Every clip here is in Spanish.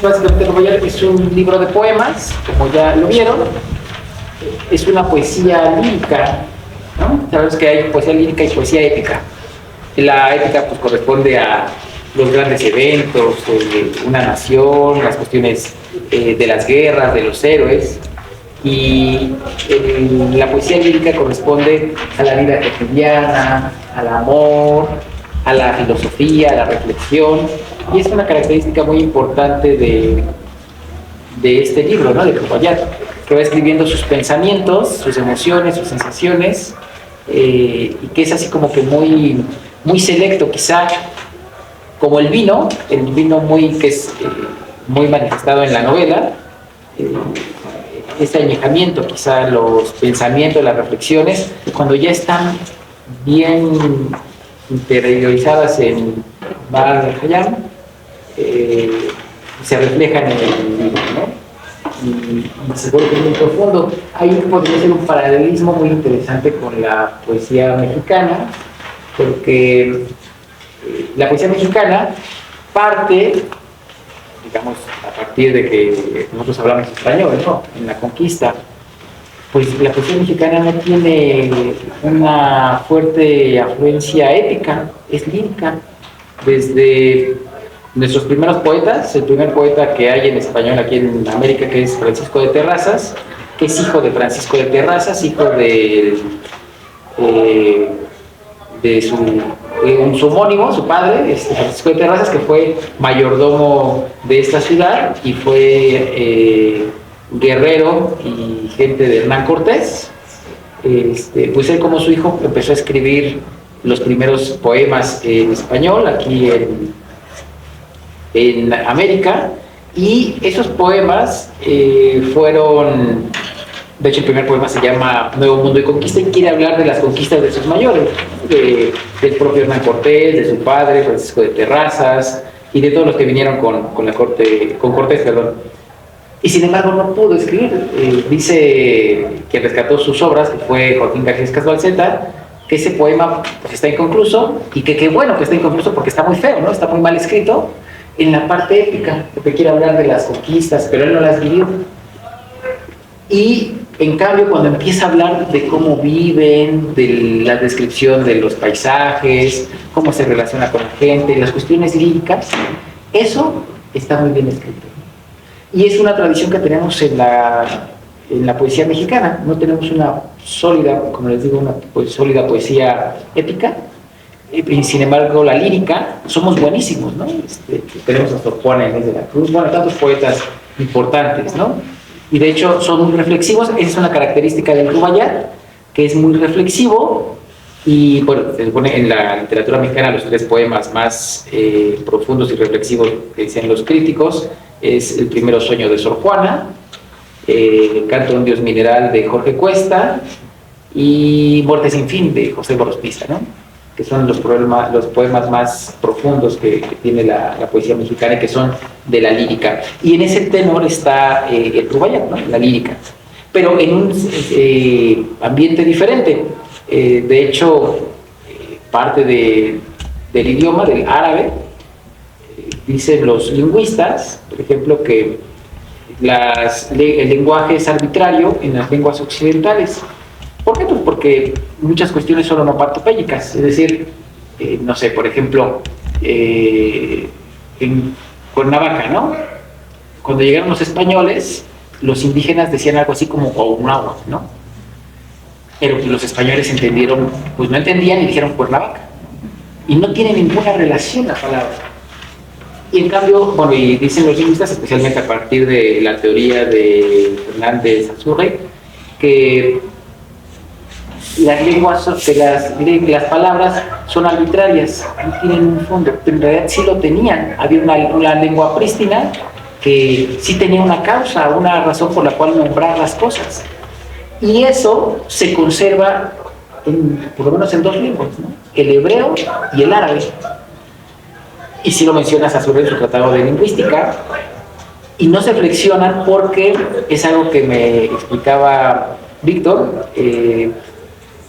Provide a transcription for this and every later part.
Básicamente Rubaiyat es un libro de poemas, como ya lo vieron. Es una poesía lírica, ¿no? Sabemos que hay poesía lírica y poesía épica. La épica pues corresponde a los grandes eventos, una nación, las cuestiones de las guerras, de los héroes. Y la poesía lírica corresponde a la vida cotidiana, al amor, a la filosofía, a la reflexión, y es una característica muy importante de este libro, ¿no? De Rubaiyat, que va escribiendo sus pensamientos, sus emociones, sus sensaciones, y que es así como que muy, muy selecto, quizá como el vino muy, que es muy manifestado en la novela, este añejamiento, quizá los pensamientos, las reflexiones, cuando ya están bien interiorizadas en Bahr el-Khayyam, se reflejan en el libro, ¿no? Y se vuelve muy profundo. Ahí podría ser un paralelismo muy interesante con la poesía mexicana, porque la poesía mexicana parte, digamos, a partir de que nosotros hablamos español, ¿no? En la conquista, pues la poesía mexicana no tiene una fuerte afluencia épica, es lírica. Desde nuestros primeros poetas, el primer poeta que hay en español aquí en América, que es Francisco de Terrazas, que es hijo de Francisco de Terrazas, hijo de su homónimo, su padre, Francisco de Terrazas, que fue mayordomo de esta ciudad y fue guerrero y gente de Hernán Cortés. Pues él, como su hijo, empezó a escribir los primeros poemas en español aquí en América, y esos poemas fueron, de hecho el primer poema se llama Nuevo Mundo y Conquista, y quiere hablar de las conquistas de sus mayores, del propio Hernán Cortés, de su padre Francisco de Terrazas y de todos los que vinieron con Cortés, perdón. Y sin embargo no pudo escribir. Dice que rescató sus obras, que fue Joaquín García Balceta, que ese poema pues, está inconcluso, y que qué bueno que está inconcluso porque está muy feo, ¿no? Está muy mal escrito en la parte épica, porque quiere hablar de las conquistas, pero él no las vivió. Y en cambio, cuando empieza a hablar de cómo viven, de la descripción de los paisajes, cómo se relaciona con la gente, las cuestiones líricas, eso está muy bien escrito. Y es una tradición que tenemos en la poesía mexicana. No tenemos una sólida, como les digo, una sólida poesía épica. Y sin embargo, la lírica, somos buenísimos, ¿no? Tenemos a Sor Juana Inés de la Cruz, bueno, tantos poetas importantes, ¿no? Y de hecho son muy reflexivos. Esa es una característica del Rubaiyat, que es muy reflexivo. Y bueno, se supone en la literatura mexicana los tres poemas más profundos y reflexivos que dicen los críticos es el primero, Sueño de Sor Juana, Canto de un Dios Mineral de Jorge Cuesta y Muerte sin fin de José Gorostiza, ¿no? Que son los poemas más profundos que tiene la poesía mexicana y que son de la lírica. Y en ese tenor está el Rubaiyat, ¿no? La lírica, pero en un ambiente diferente. De hecho, parte del idioma, del árabe, dicen los lingüistas, por ejemplo, que el lenguaje es arbitrario en las lenguas occidentales. ¿Por qué? Pues porque muchas cuestiones son onomatopéyicas, es decir, no sé, por ejemplo, en Cuernavaca, ¿no? Cuando llegaron los españoles, los indígenas decían algo así como Cuauhnáhuac, ¿no? Pero los españoles entendieron, pues no entendían y dijeron Cuernavaca. Y no tiene ninguna relación la palabra. Y en cambio, bueno, y dicen los lingüistas, especialmente a partir de la teoría de Fernández Azurre, que las palabras son arbitrarias, no tienen un fondo, pero en realidad sí lo tenían. Había una lengua prístina que sí tenía una causa, una razón por la cual nombrar las cosas. Y eso se conserva, por lo menos en dos lenguas, ¿no? El hebreo y el árabe. Y si lo mencionas a su vez en su tratado de lingüística, y no se flexionan porque es algo que me explicaba Víctor,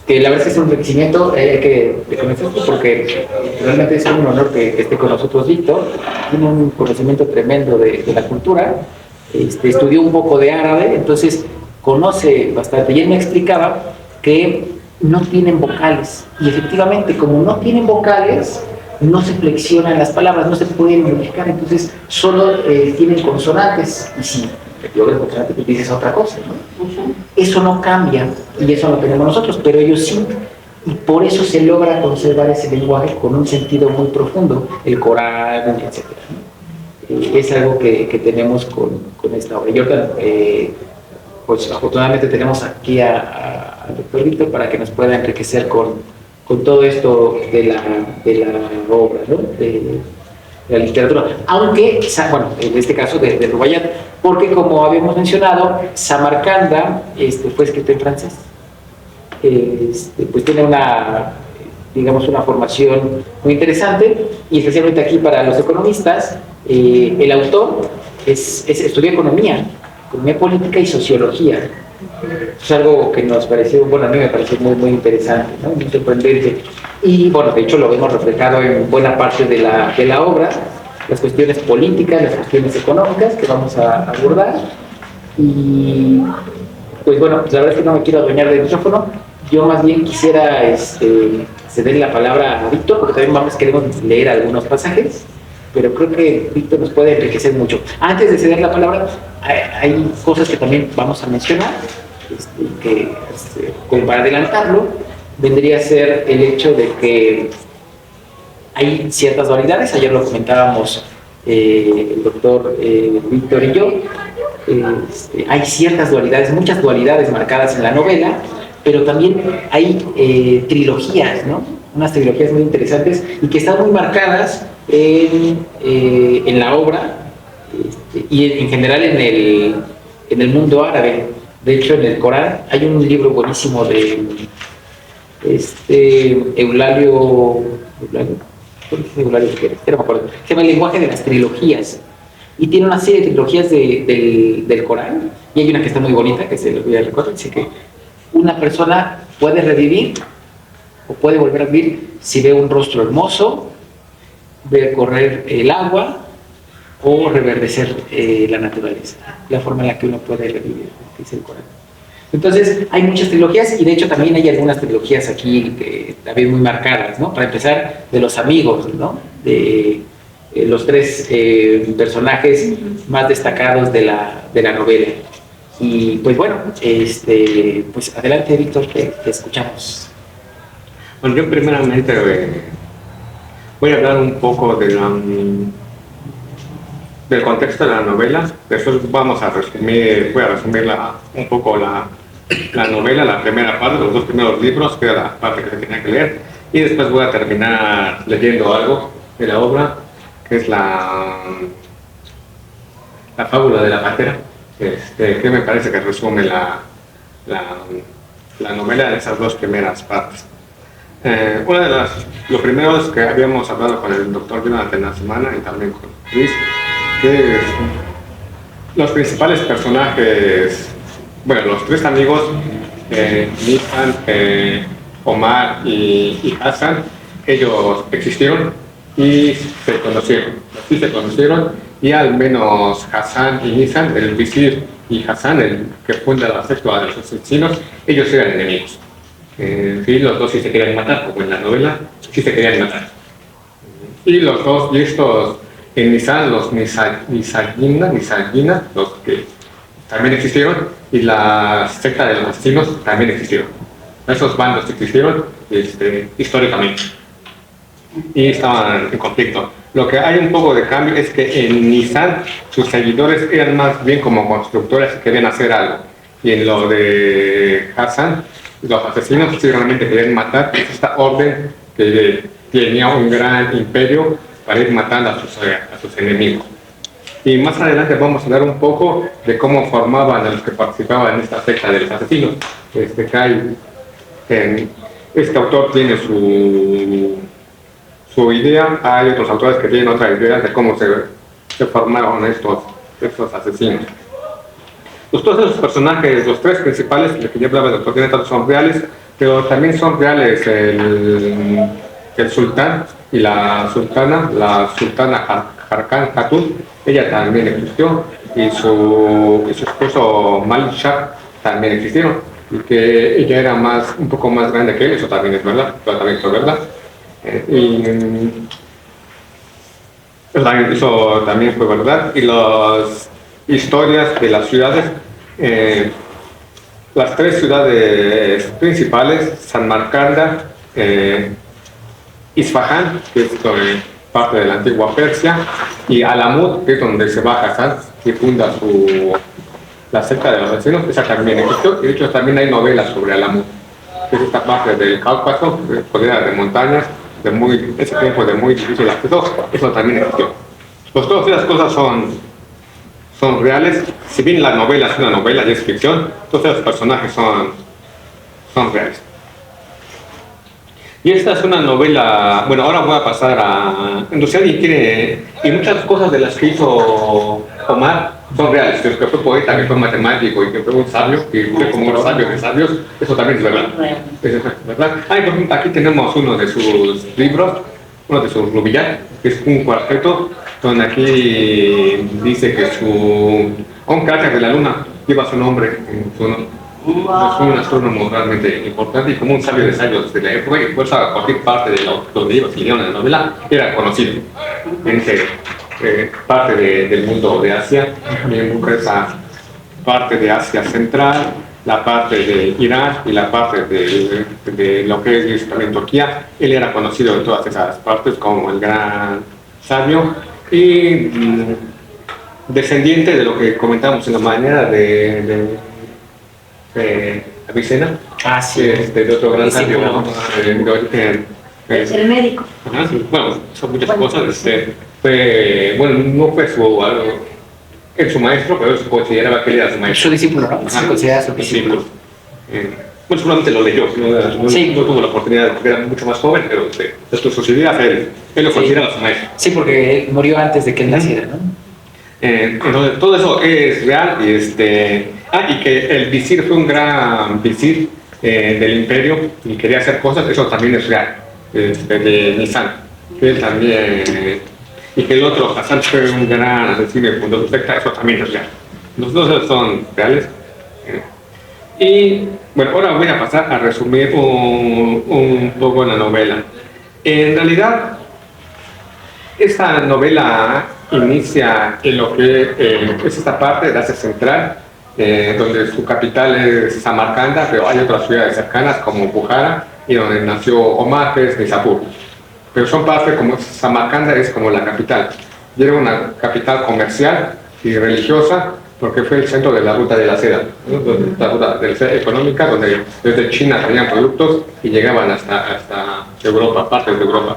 que la verdad es que es un enriquecimiento, hay que reconocerlo porque realmente es un honor que esté con nosotros Víctor. Tiene un conocimiento tremendo de la cultura, estudió un poco de árabe, entonces conoce bastante. Y él me explicaba que no tienen vocales, y efectivamente, como no tienen vocales, no se flexionan las palabras, no se pueden modificar, entonces solo tienen consonantes, y si logras consonantes, pues dices otra cosa, ¿no? Eso no cambia, y eso lo tenemos nosotros, pero ellos sí, y por eso se logra conservar ese lenguaje con un sentido muy profundo, el Corán, etc. Es algo que tenemos con esta obra. Jordan, pues afortunadamente tenemos aquí al doctor Víctor para que nos pueda enriquecer con todo esto de la obra, ¿no? De la literatura. Aunque, bueno, en este caso de Rubaiyat, porque como habíamos mencionado, Samarcanda fue escrito en francés. Pues tiene digamos, una formación muy interesante, y especialmente aquí para los economistas, el autor estudió economía política y sociología. Es algo que nos pareció, bueno, a mí me pareció muy, muy interesante, ¿no? Muy sorprendente. Y bueno, de hecho lo vemos reflejado en buena parte de la obra, las cuestiones políticas, las cuestiones económicas que vamos a abordar. Y pues bueno, pues la verdad es que no me quiero adueñar del micrófono. Yo más bien quisiera ceder la palabra a Víctor, porque también queremos leer algunos pasajes, pero creo que Víctor nos puede enriquecer mucho. Antes de ceder la palabra, hay cosas que también vamos a mencionar, como para adelantarlo, vendría a ser el hecho de que hay ciertas dualidades. Ayer lo comentábamos el doctor Víctor y yo. Hay ciertas dualidades, muchas dualidades marcadas en la novela, pero también hay trilogías, ¿no? Unas trilogías muy interesantes y que están muy marcadas en la obra y en general en el mundo árabe. De hecho, en el Corán hay un libro buenísimo de Eulalio, no me acuerdo, se llama El lenguaje de las trilogías, y tiene una serie de trilogías del Corán, y hay una que está muy bonita, que se les voy a recordar. Dice que una persona puede revivir o puede volver a vivir si ve un rostro hermoso, ver correr el agua o reverdecer la naturaleza, la forma en la que uno puede revivir, dice el Corán. Entonces hay muchas trilogías, y de hecho también hay algunas trilogías aquí que también muy marcadas, ¿no? Para empezar, de los amigos, ¿no? De los tres personajes más destacados de la novela. Y pues bueno, pues adelante, Víctor, te escuchamos. Bueno, yo primeramente voy a hablar un poco del contexto de la novela. Después voy a resumir un poco la novela, la primera parte, los dos primeros libros, que era la parte que se tenía que leer, y después voy a terminar leyendo algo de la obra, que es la fábula de la pantera, que me parece que resume la novela en esas dos primeras partes. Lo primero es que habíamos hablado con el doctor Jonathan la semana, y también con Luis, que los principales personajes, bueno, los tres amigos, Nissan, Omar y Hassan, ellos existieron y se conocieron, y al menos Hassan y Nissan, el visir, y Hassan, el que funda la secta de los asesinos, ellos eran enemigos. Sí, los dos sí se querían matar, como en la novela, sí se querían matar. Y los dos, y estos, en Nissan, los Nisagina, los que también existieron, y la secta de los asesinos también existieron. Esos bandos existieron históricamente y estaban en conflicto. Lo que hay un poco de cambio es que en Nissan sus seguidores eran más bien como constructores que querían hacer algo, y en lo de Hassan, los asesinos sí realmente querían matar esta orden que tenía un gran imperio para ir matando a sus enemigos. Y más adelante vamos a hablar un poco de cómo formaban a los que participaban en esta secta de los asesinos. Este autor tiene su idea, hay otros autores que tienen otra idea de cómo se formaron estos asesinos. Todos los personajes, los tres principales, de que ya hablaba el doctor Jonathan, son reales, pero también son reales el sultán y la sultana Harkan Hatun, ella también existió, y su esposo Malik Shah también existieron, y que ella era un poco más grande que él, eso también es verdad, eso también fue verdad, y las historias de las ciudades, las tres ciudades principales, Samarcanda, Isfahán, que es parte de la antigua Persia, y Alamut, que es donde se va Hassan, que funda la secta de los vecinos, esa también existió, y de hecho también hay novelas sobre Alamut, que es esta parte del Cáucaso, de montañas, ese tiempo de muy difícil acceso, eso también existió. Pues todas esas cosas son reales, si bien la novela es una novela y es ficción, todos esos personajes son reales. Y esta es una novela, bueno, ahora voy a pasar entonces si alguien quiere, y muchas cosas de las que hizo Omar son reales, que fue poeta, que fue matemático y que fue un sabio, que fue como un sabio de sabios, eso también es verdad. Es verdad. Por ejemplo, aquí tenemos uno de sus libros, uno de sus Rubillat, que es un cuarteto, donde aquí dice que un cráter de la luna lleva su nombre en su nombre. Es un astrónomo realmente importante y como un sabio de sabios de la época, y por eso cualquier parte de los libros que leyeron en la novela era conocido en parte del mundo de Asia, también esa parte de Asia Central, la parte de Irán y la parte de lo que es también Turquía. Él era conocido en todas esas partes como el gran sabio y descendiente de lo que comentamos en la mañana de Avicena, sí. De otro gran sabio de origen. El médico. Sí. Bueno, son muchas cosas. No fue su maestro, pero se consideraba que él era su maestro. Su discípulo, ¿no? Se considera su discípulo. Bueno, seguramente lo leyó, no tuvo la oportunidad porque era mucho más joven, pero de sus ideas él lo consideraba su maestro. Sí, porque él murió antes de que él naciera, ¿no? Entonces, todo eso es real y que el visir fue un gran visir del imperio y quería hacer cosas, eso también es real, de Nisan, que él también, y que el otro Hassan fue un gran asesino y fundó su secta, eso también es real. Los dos son reales. Y bueno, ahora voy a pasar a resumir un poco la novela. En realidad, esta novela inicia en lo que es esta parte de Asia Central, donde su capital es Samarcanda, pero hay otras ciudades cercanas como Bukhara y donde nació Omar, que es Nishapur. Pero son parte como Samarcanda es como la capital. Y era una capital comercial y religiosa porque fue el centro de la ruta de la seda, ¿no? La ruta de la seda económica, donde desde China traían productos y llegaban hasta Europa, partes de Europa.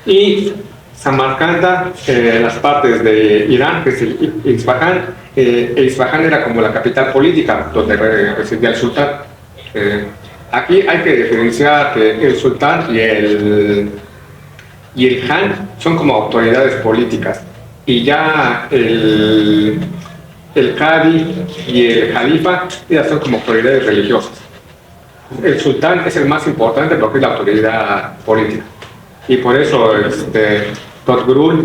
Y Samarcanda, las partes de Irán, que es el Isfahán, Isfahán era como la capital política donde residía el sultán. Aquí hay que diferenciar que el sultán y el Khan son como autoridades políticas, y ya el Qadi y el Jalifa ya son como autoridades religiosas. El sultán es el más importante porque es la autoridad política. Y por eso Totgrul,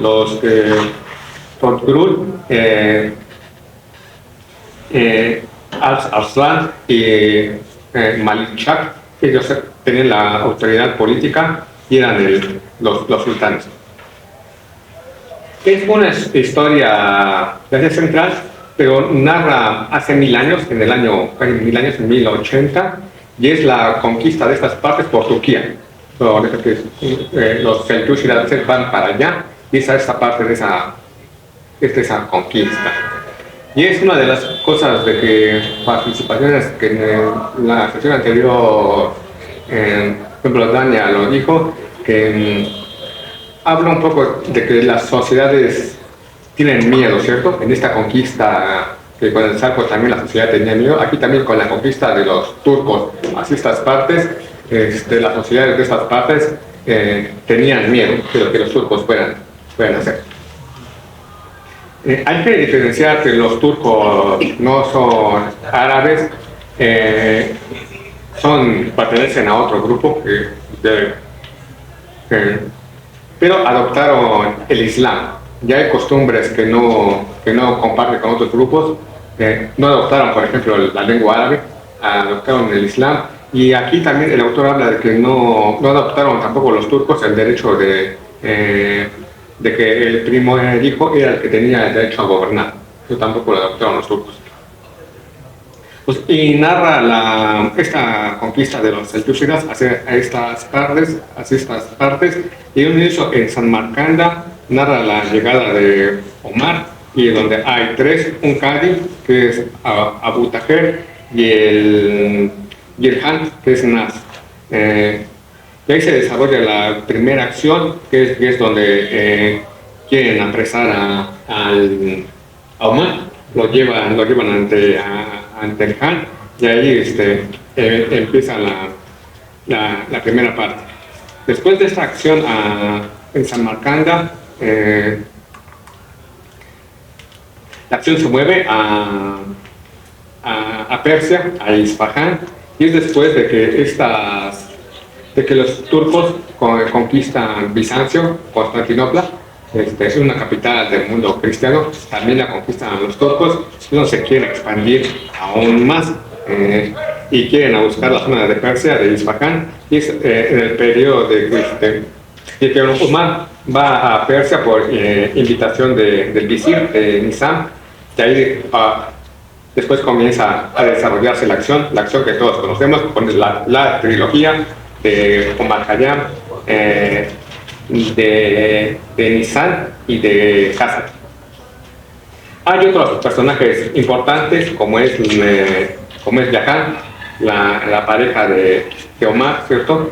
Arslan y Malik Shah, ellos tenían la autoridad política y eran los sultanes. Es una historia de Asia Central, pero narra hace 1000 años, en 1080, y es la conquista de estas partes por Turquía. Los Selçuk y las van para allá, y esa es esta parte de esa conquista. Y es una de las cosas de que participaciones que en la sesión anterior, por ejemplo, Dania lo dijo, que habla un poco de que las sociedades tienen miedo, ¿cierto? En esta conquista, que con el Zarco también la sociedad tenía miedo, aquí también con la conquista de los turcos hacia estas partes, las sociedades de estas partes tenían miedo de lo que los turcos puedan hacer. Hay que diferenciar que los turcos no son árabes pertenecen a otro grupo, pero adoptaron el Islam. Ya hay costumbres que no comparten con otros grupos. No adoptaron, por ejemplo, la lengua árabe, adoptaron el Islam. Y aquí también el autor habla de que no adoptaron tampoco los turcos el derecho de que el primer hijo era el que tenía el derecho a gobernar. Eso tampoco lo adoptaron los turcos. Pues, y narra esta conquista de los seltúcidas hacia estas partes, y un inicio en Samarcanda narra la llegada de Omar, y donde hay tres, un cadi, que es Abu Taher, y el Han, que es Nas. Y ahí se desarrolla la primera acción, que es donde quieren apresar a Omar, lo llevan ante el Han, y ahí empieza la primera parte. Después de esta acción en Samarcanda, la acción se mueve a Persia, a Isfahán, y es después de que los turcos conquistan Bizancio, Constantinopla. Es una capital del mundo cristiano, también la conquistan los turcos, no se quieren expandir aún más y quieren buscar la zona de Persia, de Isfahán, y es en el periodo de que Umar va a Persia por invitación del visir, de Nizam, y ahí después comienza a desarrollarse la acción que todos conocemos, con la trilogía de Omar Khayyam, de Nizam y de Hassan. Hay otros personajes importantes, como es Yahan, la pareja de Omar, ¿cierto?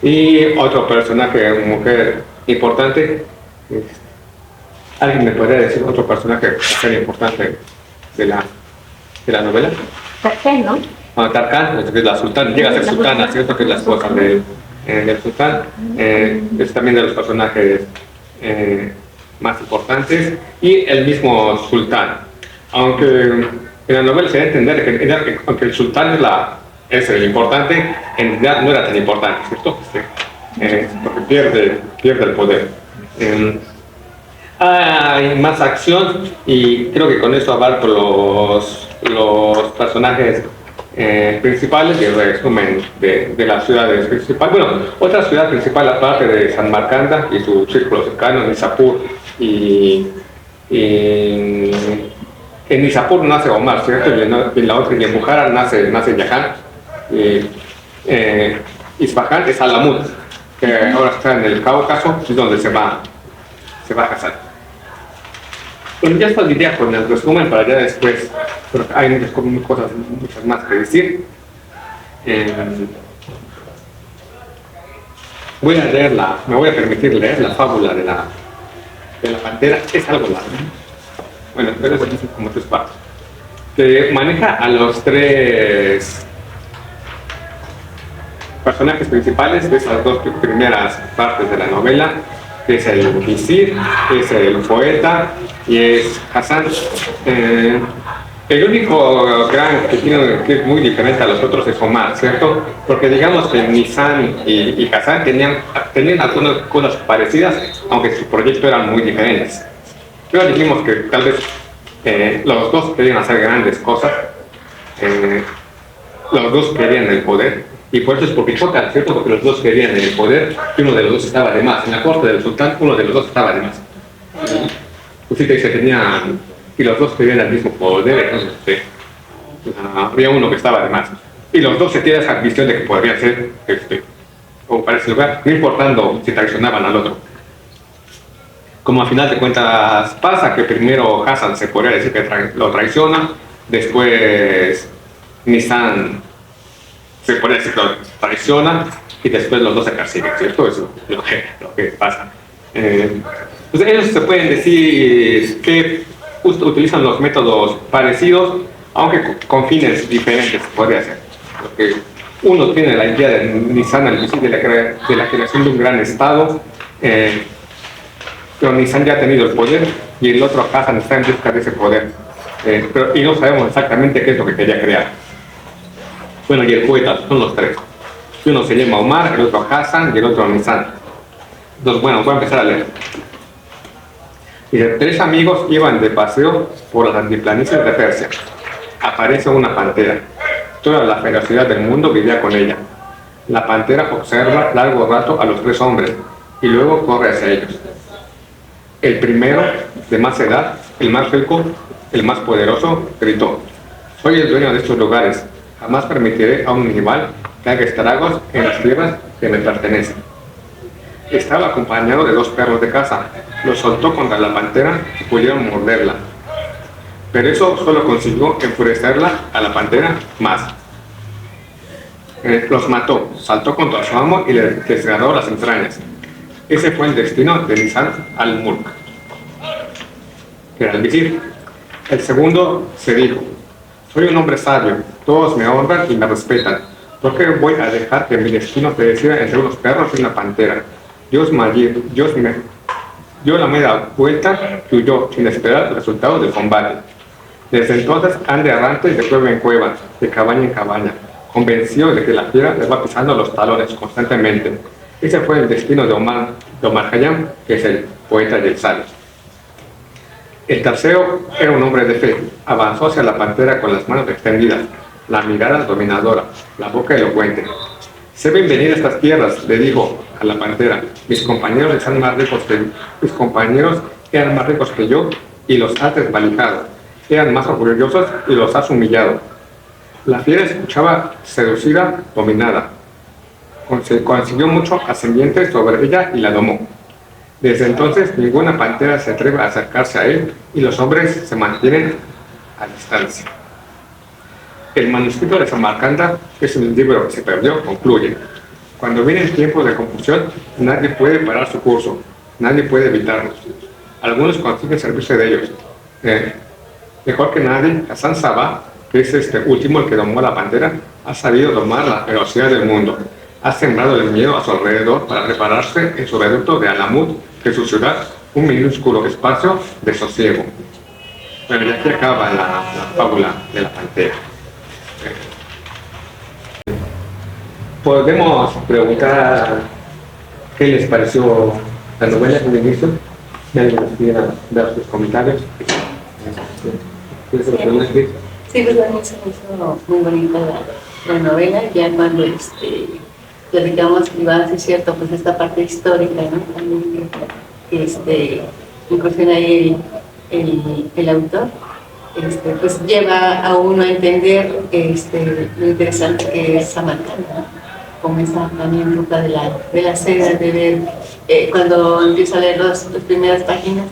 Y otro personaje, mujer importante. ¿Alguien me podría decir otro personaje importante de la novela? Tarkan, ¿no? Tarkan, es la sultana, llega a ser sultana, ¿cierto? Que es la esposa del sultán. Es también de los personajes más importantes. Y el mismo sultán. Aunque en la novela se da a entender que aunque el sultán es el importante, en realidad no era tan importante, ¿cierto? Porque pierde el poder. Hay más acción, y creo que con esto abarco los personajes principales y el resumen de las ciudades principales. Bueno, otra ciudad principal aparte de Samarcanda y su círculo cercano, Nishapur, y en Nishapur nace Omar, ¿cierto? Y en la otra, en Bukhara, nace Yahan. Isfahán es Alamut, que ahora está en el Cáucaso, es donde se va a casar. Bueno, ya esto diría con el resumen para ya después, pero hay muchas más que decir. Me voy a permitir leer la fábula de la pantera. Es algo largo. Bueno, pero es como tres partes. Que maneja a los tres personajes principales de esas dos primeras partes de la novela, que es el visir, que es el poeta y es Hassan. El único gran que es muy diferente a los otros es Omar, ¿cierto? Porque digamos que Nizam y Hassan tenían algunas cosas parecidas, aunque sus proyectos eran muy diferentes. Pero dijimos que tal vez los dos querían hacer grandes cosas, los dos querían el poder, y por eso es porque chocan, ¿cierto? Porque los dos querían el poder y uno de los dos estaba de más. En la corte del sultán, uno de los dos estaba de más. Usted dice que tenían, y los dos querían el mismo poder, entonces había uno que estaba de más. Y los dos se tienen esa visión de que podrían ser, como para ese lugar, no importando si traicionaban al otro. Como a final de cuentas pasa que primero Hassan se podría decir que lo traiciona, después Nizam se podría decir que lo traiciona, y después los dos se persiguen, ¿cierto? Eso es lo que pasa. Pues ellos se pueden decir que utilizan los métodos parecidos, aunque con fines diferentes, podría ser. Porque uno tiene la idea de Nizam al-Visir de la creación de un gran estado, pero Nizam ya ha tenido el poder, y el otro Hassan está en busca de ese poder. y no sabemos exactamente qué es lo que quería crear. Bueno, y el poeta, son los tres. Uno se llama Omar, el otro Hassan y el otro Nisan. Entonces, bueno, voy a empezar a leer. Dice, tres amigos iban de paseo por las altiplanicies de Persia. Aparece una pantera. Toda la ferocidad del mundo vivía con ella. La pantera observa largo rato a los tres hombres y luego corre hacia ellos. El primero, de más edad, el más rico, el más poderoso, gritó: soy el dueño de estos lugares. Jamás permitiré a un animal que haga estragos en las tierras que me pertenecen. Estaba acompañado de dos perros de caza. Los soltó contra la pantera y pudieron morderla. Pero eso solo consiguió enfurecerla a la pantera más. Los mató, saltó contra su amo y le desgarró las entrañas. Ese fue el destino de Nisan al-Mulk, que era el visir. El segundo se dijo: soy un hombre sabio, todos me honran y me respetan. ¿Por qué voy a dejar que mi destino se decida entre unos perros y una pantera? Dios dio la media vuelta y huyó sin esperar el resultado del combate. Desde entonces anda errante de cueva en cueva, de cabaña en cabaña, convencido de que la fiera le va pisando los talones constantemente. Ese fue el destino de Omar Khayyam, que es el poeta y el sabio. El tercero era un hombre de fe. Avanzó hacia la pantera con las manos extendidas, la mirada dominadora, la boca elocuente. Sé ven venir a estas tierras, le dijo a la pantera. Mis compañeros eran más ricos que yo y los has desvalijado. Eran más orgullosos y los has humillado. La fiera escuchaba seducida, dominada. Consiguió mucho ascendiente sobre ella y la domó. Desde entonces ninguna pantera se atreve a acercarse a él y los hombres se mantienen a distancia. El manuscrito de Samarcanda, que es un libro que se perdió, concluye: cuando vienen tiempos de confusión, nadie puede parar su curso, nadie puede evitarlos. Algunos consiguen servirse de ellos. Mejor que nadie, Hassan Sabah, que es este último el que domó a la pantera, ha sabido domar la ferocidad del mundo. Ha sembrado el miedo a su alrededor para prepararse en su reducto de Alamut, que es su ciudad, un minúsculo espacio de sosiego. Bueno, y aquí acaba la fábula de la pantera. Podemos preguntar qué les pareció la novela en el inicio. Si alguien nos quiera dar sus comentarios. Sí, pues a mí se me hizo muy bonita la novela, ya cuando platicamos que iba a ser cierto, pues esta parte histórica, ¿no? También que incursiona ahí el autor, pues lleva a uno a entender lo interesante que es Samarcanda, ¿no? Como esa también ruta de la seda, de ver, cuando empiezo a leer las primeras páginas,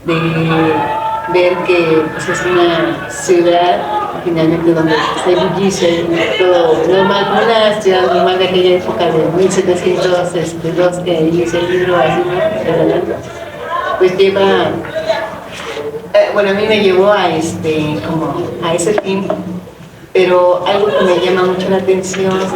de ver que pues, es una ciudad finalmente donde se bullice todo normal, como una ciudad normal de aquella época de 1702 que inicia el libro así, ¿no? Pues lleva, bueno, a mí me llevó a como a ese tiempo, pero algo que me llama mucho la atención es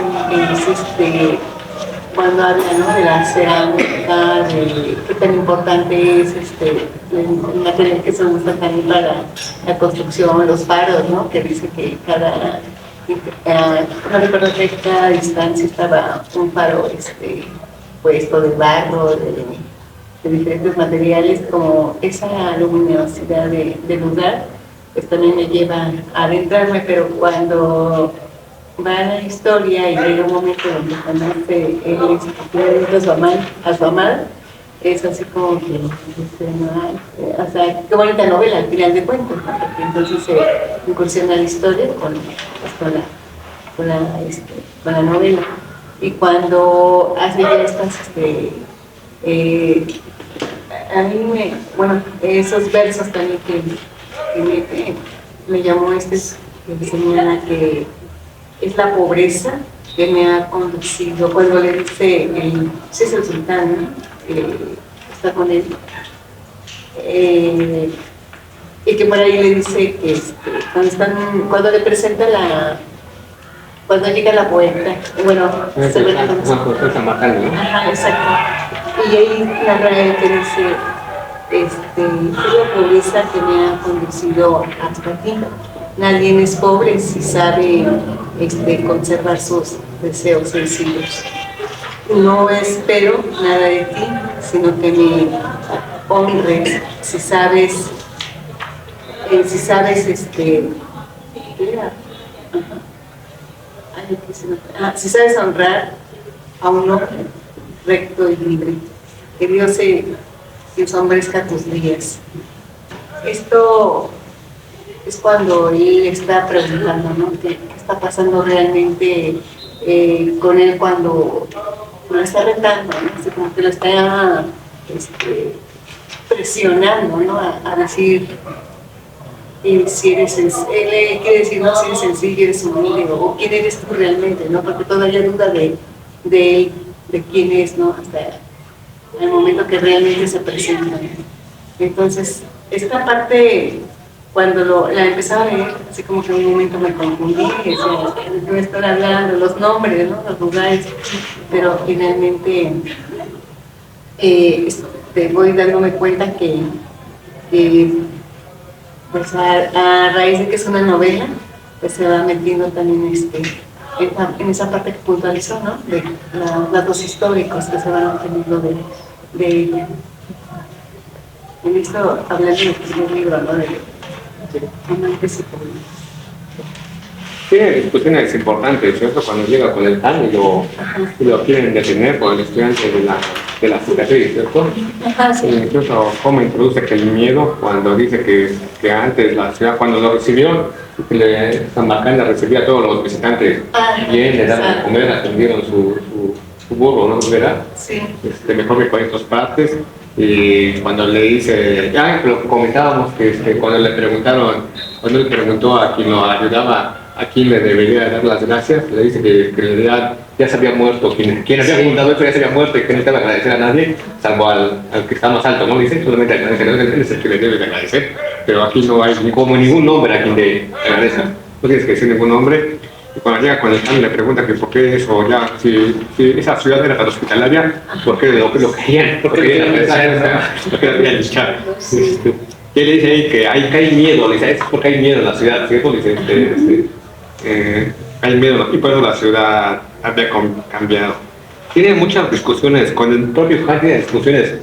cuando habla, ¿no? De la cerámica, de qué tan importante es el material que se usa también para la construcción, los faros, ¿no? Que dice que no recuerdo que cada distancia estaba un faro puesto de barro, de diferentes materiales, como esa luminosidad del lugar, pues también me lleva a adentrarme, pero cuando va a la historia y llega un momento donde conoce a su amada, es así como que, o sea, qué bonita novela al final de cuentas, ¿no? Porque entonces se incursiona la historia con la novela. Y cuando hace ya estas, a mí esos versos también que me llamó que señala que es la pobreza que me ha conducido, cuando le dice, sí es el sultán, ¿no? Que está con él, y que por ahí le dice que cuando le presenta cuando llega la poeta, bueno, se ve ajá, exacto, y ahí narra él que dice fue la pobreza que me ha conducido hasta aquí. Nadie es pobre si sabe conservar sus deseos sencillos. No espero nada de ti, sino que me honres. Si sabes, ¿qué era? Si sabes honrar a un hombre recto y libre, que Dios se ensombrezca tus días. Esto es cuando él está preguntando, ¿no? ¿Qué está pasando realmente con él cuando lo está retando, ¿no? Así como que lo está presionando, ¿no? A decir, si eres él quiere decir, no, si eres sencillo, eres humilde, o quién eres tú realmente, ¿no? Porque todavía duda de quién es, ¿no? Hasta el momento que realmente se presenta, ¿no? Entonces, esta parte, cuando la empezaba a leer, así como que en un momento me confundí, me están hablando, los nombres, ¿no? Los lugares, pero finalmente voy dándome cuenta que pues a raíz de que es una novela, pues se va metiendo también en esa parte que puntualizó, ¿no? De los datos históricos que se van obteniendo de ella. En esto, hablando del primer libro, ¿no? De amantes y pobres. Tiene discusiones importantes, ¿cierto? Cuando llega con el TAN y lo quieren detener por el estudiante de la psiquiatría, ¿cierto? Ajá, sí. Incluso cómo introduce que el miedo cuando dice que antes la ciudad, cuando lo recibió, San Marcán le recibía a todos los visitantes bien, le daban de comer, atendieron su burro, ¿no? ¿Verdad? Sí. Mejor que con estas partes. Y cuando le dice, ya lo comentábamos que cuando le preguntó a quien lo ayudaba a quién le debería dar las gracias, le dice que en realidad ya se había muerto, quien había preguntado eso ya se había muerto y que no necesitaba agradecer a nadie, salvo al que está más alto, ¿no? Dice, solamente agradecer, él es el que le debe de agradecer, pero aquí no hay como ningún nombre a quien le agradezca, no tienes que decir ningún nombre. Y cuando llega con el cambio le pregunta que por qué eso, ya, si esa ciudad era tan hospitalaria, ¿por qué lo querían? Lo querían luchar. Y él dice ahí que hay miedo, le dice, es porque hay miedo en la ciudad, ¿cierto? Dice, hay miedo, y por eso la ciudad había cambiado. Tiene muchas discusiones, con el propio Juan tiene discusiones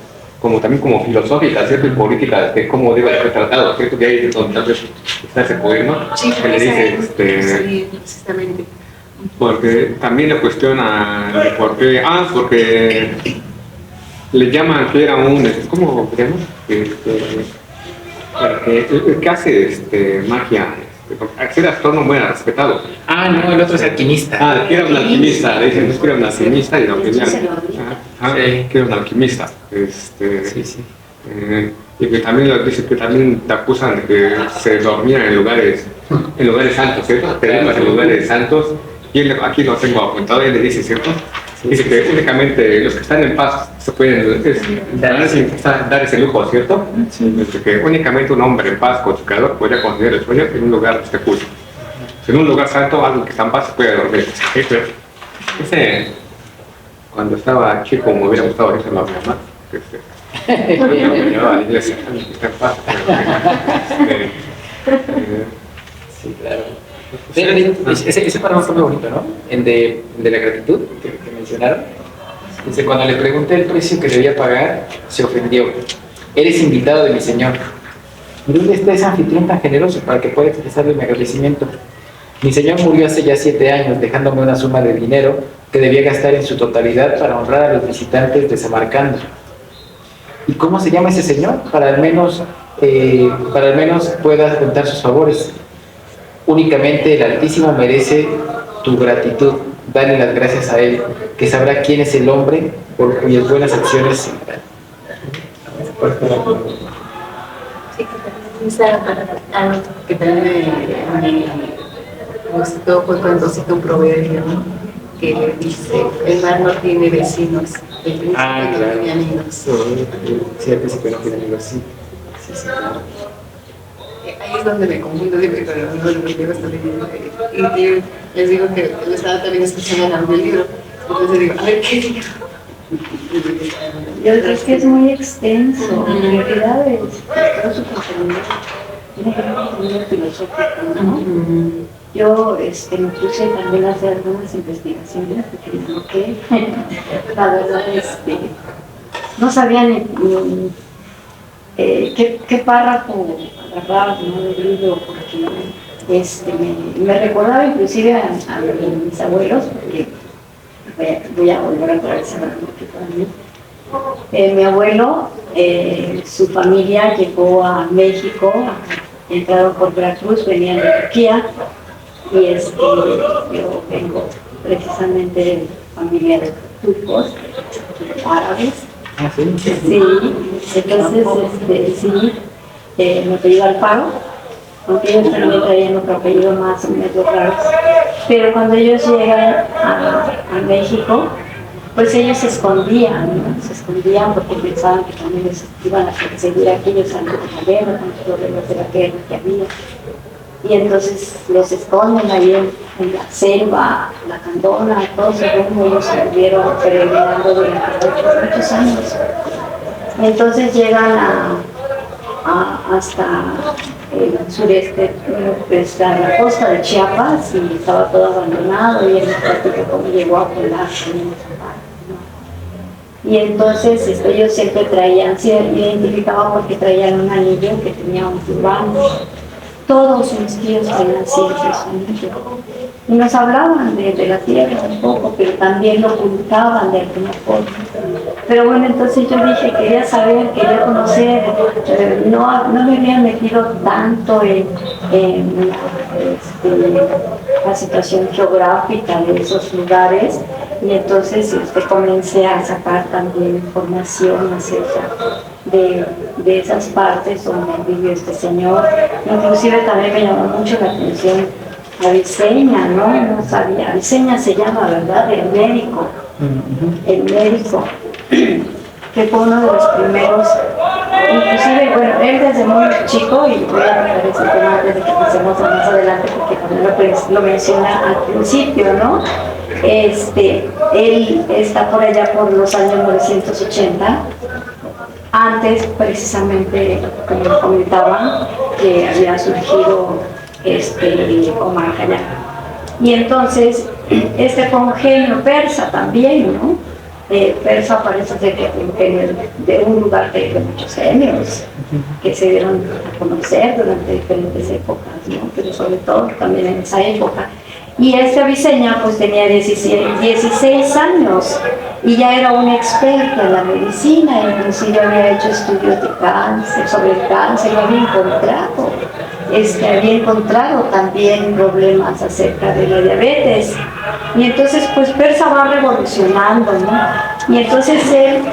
también como filosóficas, ¿cierto? Y políticas, de cómo debe ser tratado, ¿cierto? Que ahí es donde tal vez está ese poema, sí, que le dice, sí, precisamente. porque también le cuestiona de por qué, porque le llaman que era ¿cómo se llama? El que hace magia, ser astrónomo era respetado. No, el otro es alquimista. Que era un alquimista, le dicen, que era un alquimista y lo querían. Que era un alquimista. Sí. Y que también dice que también te acusan de que se dormían en lugares santos, ¿cierto? Tenemos en lugares santos, y él, aquí lo tengo apuntado, él le dice, ¿cierto? Dice que únicamente los que están en paz se pueden dar ese lujo, ¿cierto? Que únicamente un hombre en paz con su creador podría conceder el sueño en un lugar culto. En un lugar santo, alguien que está en paz se puede dormir. Cuando estaba chico me hubiera gustado decirlo a mi mamá, que me llevaba a la iglesia, está en paz. Sí, claro. Ese párrafo está muy bonito, ¿no? El de la gratitud que mencionaron. Dice, cuando le pregunté el precio que debía pagar, se ofendió. Eres invitado de mi señor. ¿Y dónde está ese anfitrión tan generoso para que pueda expresarle mi agradecimiento? Mi señor murió hace ya 7 años, dejándome una suma de dinero que debía gastar en su totalidad para honrar a los visitantes de Samarcanda. ¿Y cómo se llama ese señor? Para al menos puedas contar sus favores. Únicamente el Altísimo merece tu gratitud. Dale las gracias a Él, que sabrá quién es el hombre por cuyas buenas acciones se dan. Sí, que también me gustó fue cuando cita un proverbio, ¿no? Que le dice, el mar no tiene vecinos, el príncipe no tiene amigos. Sí, el príncipe no tiene amigos, sí. Claro. Ahí es donde me confundo siempre con los libros también. Y les digo que lo estaba también escuchando en el libro. Entonces digo, a ver, ¿qué digo? Yo creo que es muy extenso, en realidad todo su contenido tiene un contenido filosófico, ¿no? Yo me puse también a hacer algunas investigaciones porque creo que la verdad no sabía ni qué párrafo agarrar, ¿no? Del libro, porque me recordaba inclusive a mis abuelos, porque voy a volver a atravesar un poquito a mí. Mi abuelo, su familia llegó a México, entraron por Veracruz, venían de Turquía, y yo vengo precisamente de familia de turcos, árabes. ¿Ah, sí? Sí, entonces, sí, me apellido Alfaro, aunque ellos también traían otro apellido más o menos raros. Pero cuando ellos llegan a México, pues ellos se escondían, ¿no? Se escondían porque pensaban que también les iban a perseguir a aquellos antes de la guerra, con los problemas de la guerra que había. Y entonces los esconden ahí en la selva, la Candona, todo ese rumbo, ellos se vivieron peregrinando durante muchos años. Y entonces llegan hasta el sureste, hasta la costa de Chiapas, y estaba todo abandonado, y él me platica cómo llegó a volar en esa parte, ¿no? Y entonces ellos siempre traían, se identificaban porque traían un anillo que tenía un turbante. Todos mis tíos traían siempre su anillo. Y nos hablaban de la tierra un poco, pero también lo ocultaban de alguna forma. Pero bueno, entonces yo dije, quería saber, quería conocer, no me había metido tanto en la situación geográfica de esos lugares, y entonces comencé a sacar también información acerca de esas partes donde vivió este señor. Inclusive también me llamó mucho la atención Avicenna, ¿no? No sabía, Avicenna se llama, ¿verdad? El médico, que fue uno de los primeros, inclusive, bueno, él desde muy chico, y voy a dejar ese tema antes de que pasemos más adelante, porque también lo menciona al principio, ¿no? Él está por allá por los años 980, antes precisamente, como comentaba, que había surgido Omar Khayyam. Y entonces, fue un genio persa también, ¿no? Persa parece ser que fue un genio de un lugar de muchos genios que se dieron a conocer durante diferentes épocas, ¿no? Pero sobre todo también en esa época. Y Avicenna pues tenía 16 años y ya era un experto en la medicina, inclusive había hecho estudios de cáncer, sobre el cáncer, lo había encontrado también problemas acerca de la diabetes. Y entonces pues Persa va revolucionando, ¿no? Y entonces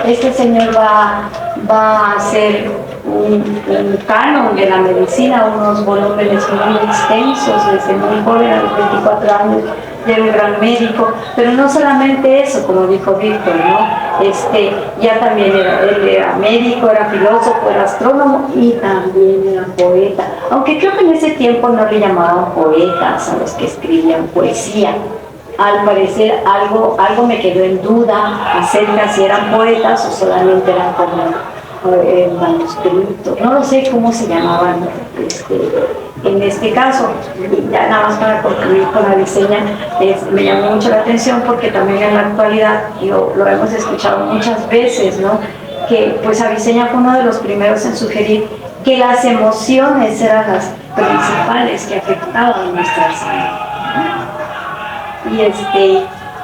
este señor va a hacer un canon de la medicina, unos volúmenes muy extensos, desde muy joven a los 24 años, de un gran médico, pero no solamente eso, como dijo Víctor, ¿no? Ya también él era médico, era filósofo, era astrónomo y también era poeta, aunque creo que en ese tiempo no le llamaban poetas a los que escribían poesía. Al parecer algo me quedó en duda acerca si eran poetas o solamente eran como manuscritos, no lo sé cómo se llamaban en este caso. Y ya nada más para concluir con Avicenna, me llamó mucho la atención porque también en la actualidad lo hemos escuchado muchas veces, ¿no? Que pues Avicenna fue uno de los primeros en sugerir que las emociones eran las principales que afectaban nuestra salud,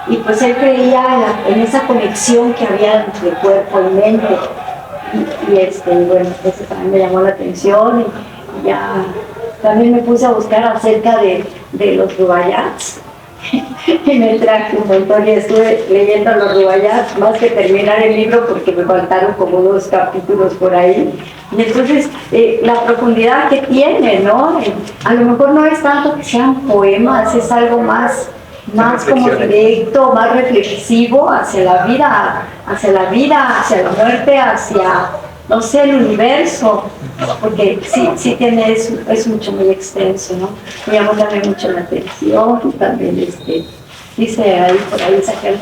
y pues él creía en esa conexión que había entre cuerpo y mente. Bueno, eso también me llamó la atención, y ya también me puse a buscar acerca de los rubayats y me traje un montón y estuve leyendo los rubayats más que terminar el libro porque me faltaron como 2 capítulos por ahí. Y entonces la profundidad que tiene, ¿no? A lo mejor no es tanto que sean poemas, es algo más como directo, más reflexivo hacia la vida, hacia la muerte, hacia, no sé, el universo, porque sí tiene, es mucho, muy extenso, ¿no? Me llamó también mucho la atención, también dice ahí, por ahí saqué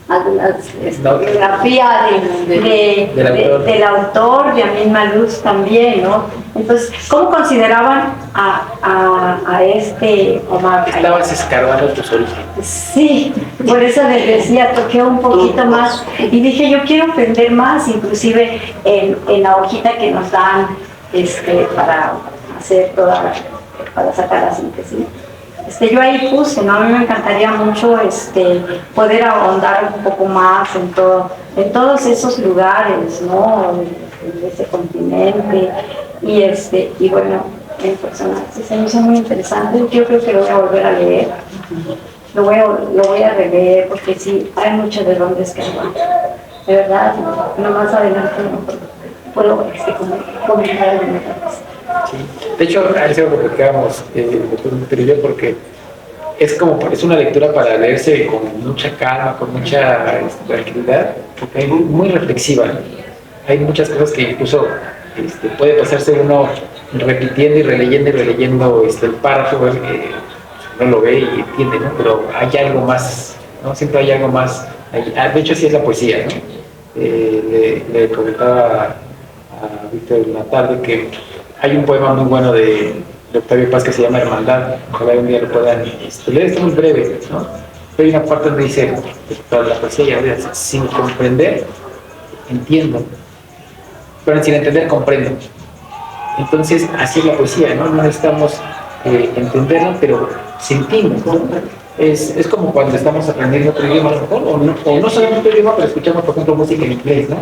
No. biografía del autor, de Amin Luz también, ¿no? Entonces, ¿cómo consideraban a este Omar? Estabas escarbando tus orígenes. Sí, por eso les decía, toqué un poquito más y dije, yo quiero aprender más, inclusive en la hojita que nos dan para hacer para sacar la síntesis. Yo ahí puse, ¿no? A mí me encantaría mucho poder ahondar un poco más en todos esos lugares, ¿no? De ese continente. Y bueno, en personal, se me hizo muy interesante. Yo creo que lo voy a volver a leer. Lo voy a releer porque sí, hay mucho de dónde escarbar. De verdad, no más adelante no puedo comentar alguna cosa. Sí. De hecho, a eso lo platicábamos pero yo, porque es una lectura para leerse con mucha calma, con mucha tranquilidad, porque es muy reflexiva. Hay muchas cosas que incluso puede pasarse uno repitiendo y releyendo el párrafo, no lo ve y entiende, ¿no? Pero hay algo más, ¿no? Siempre hay algo más. De hecho, así es la poesía, ¿no? Le comentaba a Víctor en la tarde que hay un poema muy bueno de Octavio Paz que se llama Hermandad. Ojalá un día lo puedan leer, está muy breve, ¿no? Pero hay una parte donde dice, para la poesía, sin comprender, entiendo, pero sin entender, comprendo. Entonces, así es la poesía, ¿no? No necesitamos entenderla, pero sentimos, ¿no? Es como cuando estamos aprendiendo otro idioma, a lo mejor, o no sabemos otro idioma, pero escuchamos, por ejemplo, música en inglés, ¿no?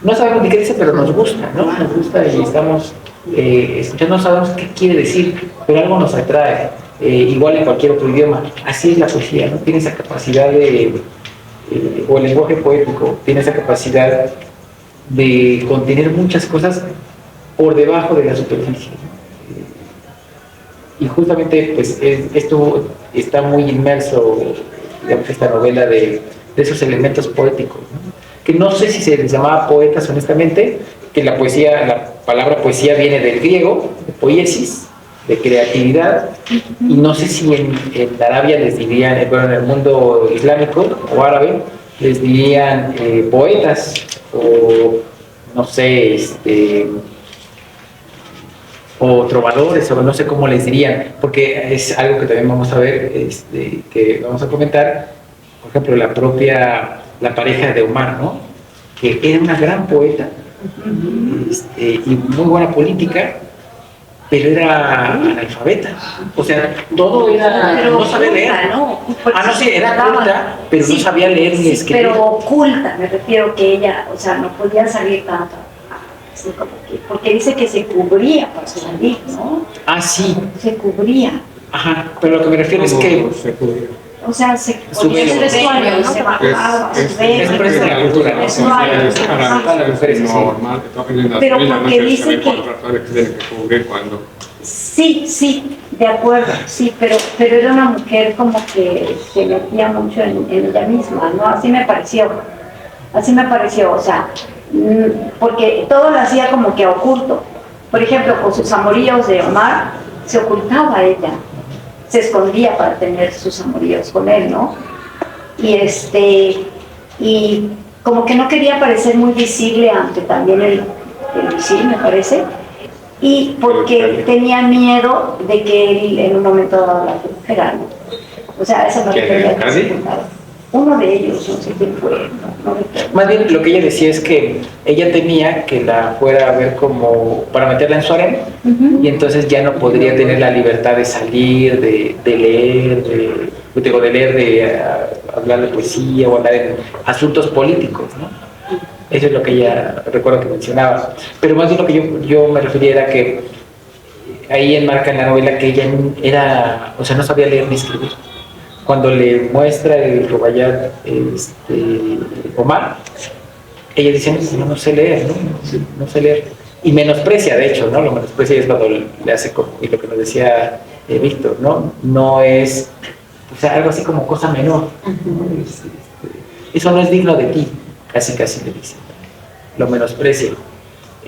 No sabemos ni qué dice, pero nos gusta, ¿no? Nos gusta y estamos escuchando, no sabemos qué quiere decir, pero algo nos atrae, igual en cualquier otro idioma. Así es la poesía, ¿no? Tiene esa capacidad o el lenguaje poético, tiene esa capacidad de contener muchas cosas por debajo de la superficie. Y justamente, pues, esto está muy inmerso, digamos, esta novela de esos elementos poéticos, ¿no? Que no sé si se les llamaba poetas, honestamente, que la palabra poesía viene del griego, de poiesis, de creatividad, y no sé si en Arabia les dirían, bueno, en el mundo islámico o árabe, les dirían poetas, o no sé, o trovadores, o no sé cómo les dirían, porque es algo que también vamos a ver, que vamos a comentar. Por ejemplo, la pareja de Omar, ¿no? Que era una gran poeta y muy buena política, pero era analfabeta. O sea, todo era, pero no sabía leer. ¿no? No, sí, era culta, pero sí, no sabía leer ni escribir. Pero oculta, me refiero que ella, o sea, no podía salir tanto. Así como porque dice que se cubría para salir, ¿no? Sí. Se cubría. Ajá, pero lo que me refiero es que... O sea, se ponía el vestuario, ¿no? Se bajaba, es presa de la cultura, ¿no? Pero porque dice que... Sí, de acuerdo, sí, pero era una mujer como que se metía mucho en ella misma, ¿no? Así me pareció, o sea, porque todo lo hacía como que oculto. Por ejemplo, con sus amoríos de Omar, se ocultaba ella, se escondía para tener sus amoríos con él, ¿no? Y como que no quería parecer muy visible ante también el misil, me parece, y porque tenía miedo de que él en un momento dado la trajera, ¿no? O sea, eso no quería que uno de ellos, no sé quién fue, no recuerdo. Más bien lo que ella decía es que ella temía que la fuera a ver como para meterla en su harem, y entonces ya no podría tener la libertad de salir, de leer, de hablar de poesía o hablar en asuntos políticos, ¿no? Eso es lo que ella, recuerdo que mencionaba. Pero más bien lo que yo me refería era que ahí enmarca en la novela que ella era, o sea, no sabía leer ni escribir. Cuando le muestra el Rubaiyat Omar, ella dice, no sé leer, no sé leer. Y menosprecia, de hecho, ¿no? Lo menosprecia es cuando le hace, y lo que nos decía Víctor, ¿no? No es, o sea, algo así como cosa menor. Eso no es digno de ti, casi le dice. Lo menosprecia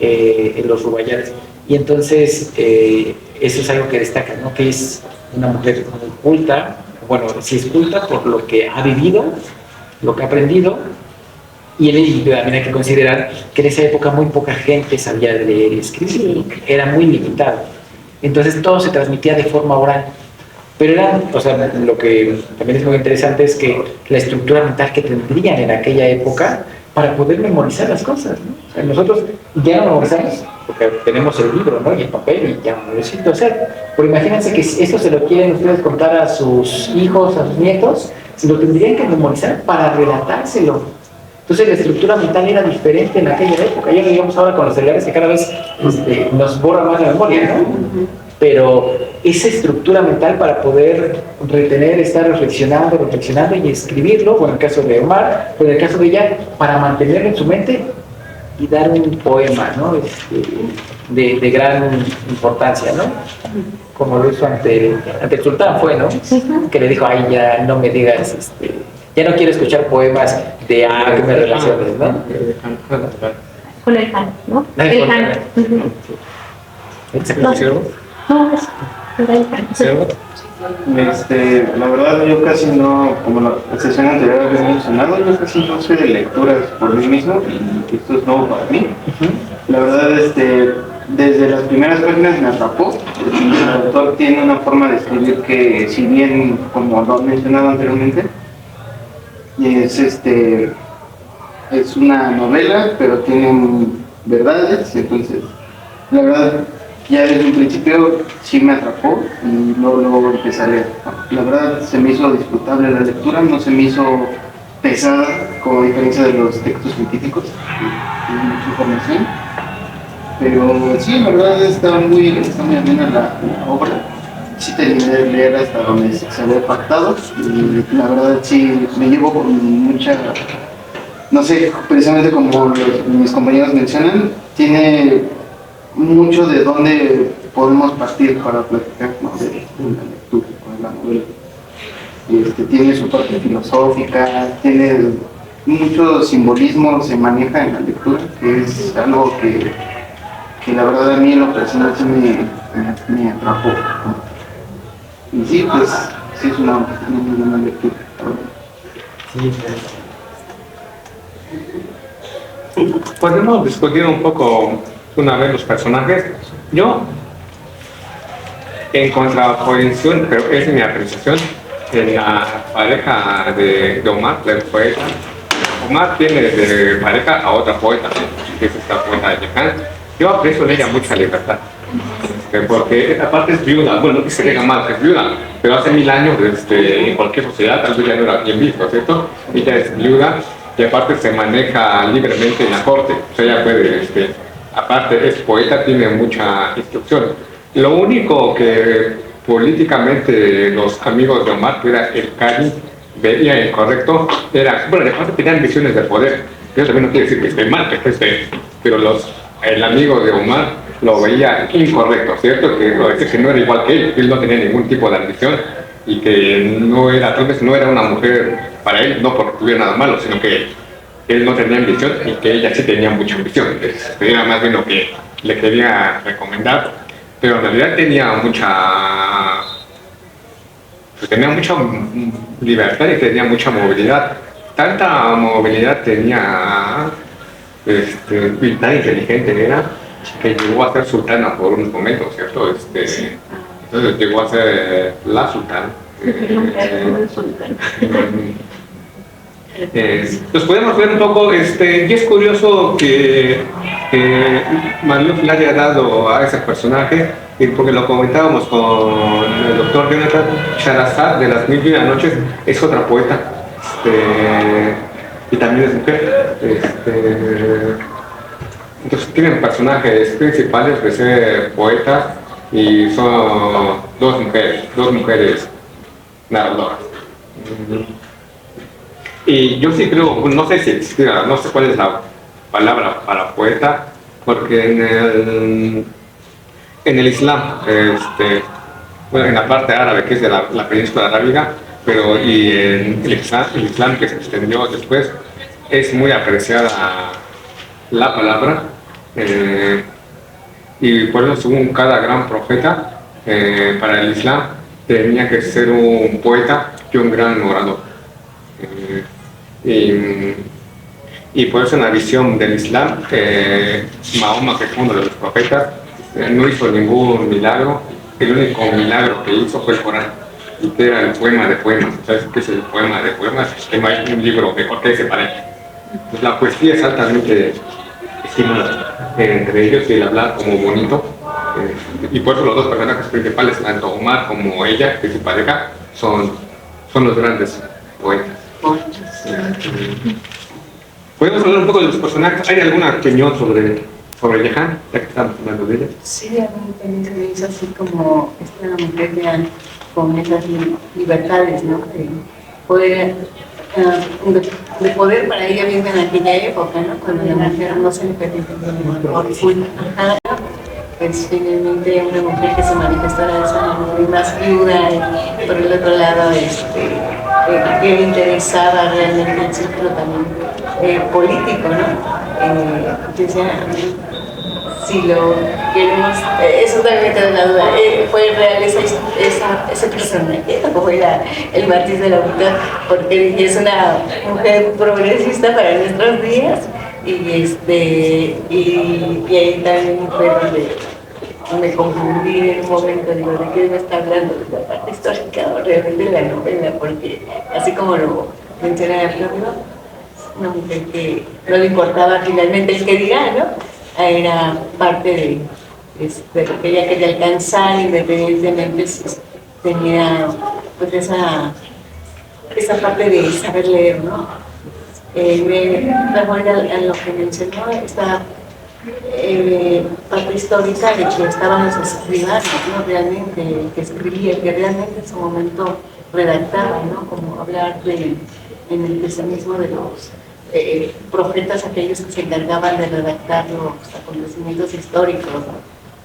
en los Rubaiyats. Y entonces, eso es algo que destaca, ¿no? Que es una mujer muy culta. Bueno, si es culta por lo que ha vivido, lo que ha aprendido. Y también hay que considerar que en esa época muy poca gente sabía leer y escribir, era muy limitado. Entonces todo se transmitía de forma oral. Pero era, o sea, lo que también es muy interesante es que la estructura mental que tendrían en aquella época para poder memorizar las cosas, ¿no? O sea, nosotros ya no memorizamos porque tenemos el libro, ¿no? Y el papel y ya no lo necesito hacer. Pero imagínense que si esto se lo quieren ustedes contar a sus hijos, a sus nietos, se lo tendrían que memorizar para relatárselo. Entonces la estructura mental era diferente en aquella época. Ya lo digamos ahora con los celulares que cada vez nos borra más la memoria, ¿no? Pero esa estructura mental para poder retener, estar reflexionando y escribirlo, bueno, en el caso de Omar, pero en el caso de ella, para mantenerlo en su mente y dar un poema, ¿no? De gran importancia, ¿no? Como lo hizo ante el sultán fue, ¿no? Que le dijo, ay, ya no me digas, ya no quiero escuchar poemas de que me relaciones, ¿no? Con el Han, ¿no? El Han. No, era el Han. La verdad yo casi no, como la sesión anterior había mencionado, yo casi no soy de lecturas por mí mismo y esto es nuevo para mí. La verdad, desde las primeras páginas me atrapó. El autor tiene una forma de escribir que, si bien, como lo he mencionado anteriormente, es una novela, pero tiene verdades, entonces, la verdad, ya desde un principio sí me atrapó y luego empecé a leer. La verdad se me hizo disfrutable la lectura, no se me hizo pesada, como a diferencia de los textos científicos, tiene mucha información. Pero sí, la verdad está muy amena la obra. Sí terminé de leer hasta donde se había pactado y la verdad sí me llevo con mucha, no sé, precisamente como mis compañeros mencionan, tiene mucho de dónde podemos partir para platicar, ¿no? de la lectura, de la novela. Tiene su parte filosófica, tiene mucho simbolismo, se maneja en la lectura, que es algo que la verdad a mí en lo personal sí me atrapó, ¿no? Y sí, pues sí es una muy buena lectura. Sí. Podemos discutir un poco una vez los personajes. Yo, en contraposición, pero es mi apreciación, en la pareja de Omar, del poeta. Omar tiene de pareja a otra poeta, que es esta poeta de Yehan. Yo aprecio en ella mucha libertad. Porque esta parte es viuda, bueno, no que se diga mal que es viuda, pero hace 1000 años en cualquier sociedad tal vez ya no era bien visto, ¿cierto? Ella es viuda y aparte se maneja libremente en la corte, o sea, ella puede, aparte es poeta, tiene mucha instrucción. Lo único que políticamente los amigos de Omar, que era el Cali, veía incorrecto, era, bueno, de parte tenían visiones de poder, eso también no quiere decir que esté mal, pero el amigo de Omar lo veía incorrecto, ¿cierto? Que no era igual que él no tenía ningún tipo de ambición y que tal vez no era una mujer para él, no porque tuviera nada malo, sino que él no tenía ambición y que ella sí tenía mucha ambición. Era más bien lo que le quería recomendar, pero en realidad tenía mucha libertad y tenía mucha movilidad. Tanta movilidad tenía, y tan inteligente era, que llegó a ser sultana por unos momentos, ¿cierto? Entonces llegó a ser la sultana. Pues podemos ver un poco, y es curioso que Magluf le haya dado a ese personaje, porque lo comentábamos con el doctor Jonathan, Shahrazad de las 1001 noches es otra poeta, y también es mujer. Entonces tienen personajes principales de ser poetas y son dos mujeres narradoras. Y yo sí creo, no sé si existirá, no sé cuál es la palabra para poeta, porque en el Islam, bueno, en la parte árabe, que es de la península arábiga, pero y en el Islam que se extendió después, es muy apreciada la palabra, y por eso según cada gran profeta para el Islam tenía que ser un poeta y un gran orador. Y por eso en la visión del Islam, Mahoma, que fue uno de los profetas, no hizo ningún milagro. El único milagro que hizo fue el Corán, y que era el poema de poemas. ¿Sabes qué es el poema de poemas? Que no hay un libro mejor que ese para ello. Pues la poesía es altamente estimada entre ellos, y el hablar como bonito. Y por eso los dos personajes principales, tanto Omar como ella, que es su pareja, son los grandes poetas. ¿Podemos hablar un poco de los personajes? ¿Hay alguna opinión sobre Jehan, ya que estamos hablando de ella? Sí, a mí también se me hizo así como esta mujer ya con esas libertades, ¿no? De poder, de poder para ella misma en aquella época, ¿no? Cuando la mujer no se le permite orgullo. Pues finalmente una mujer que se manifestó de esa manera más viuda, y por el otro lado, que le interesaba realmente el círculo también político, ¿no? Decía, si lo queremos, eso también me queda una duda, ¿fue real ese personaje? Tampoco era el matiz de la autor, porque es una mujer progresista para nuestros días, y ahí también fue donde me confundí en un momento, digo, ¿de qué me está hablando? ¿De la parte histórica o realmente de la novela? Porque así como lo menciona el propio, una mujer que no le importaba finalmente el que dirá, ¿no? Era parte de lo que ella quería alcanzar, independientemente si tenía pues esa parte de saber leer, ¿no? Me recuerda a lo que mencionó esta parte histórica de que estaban los escribanos, ¿no? Realmente, que escribía, que realmente en su momento redactaba, ¿no? Como hablar en el cristianismo de los profetas, aquellos que se encargaban de redactar los acontecimientos históricos, ¿no?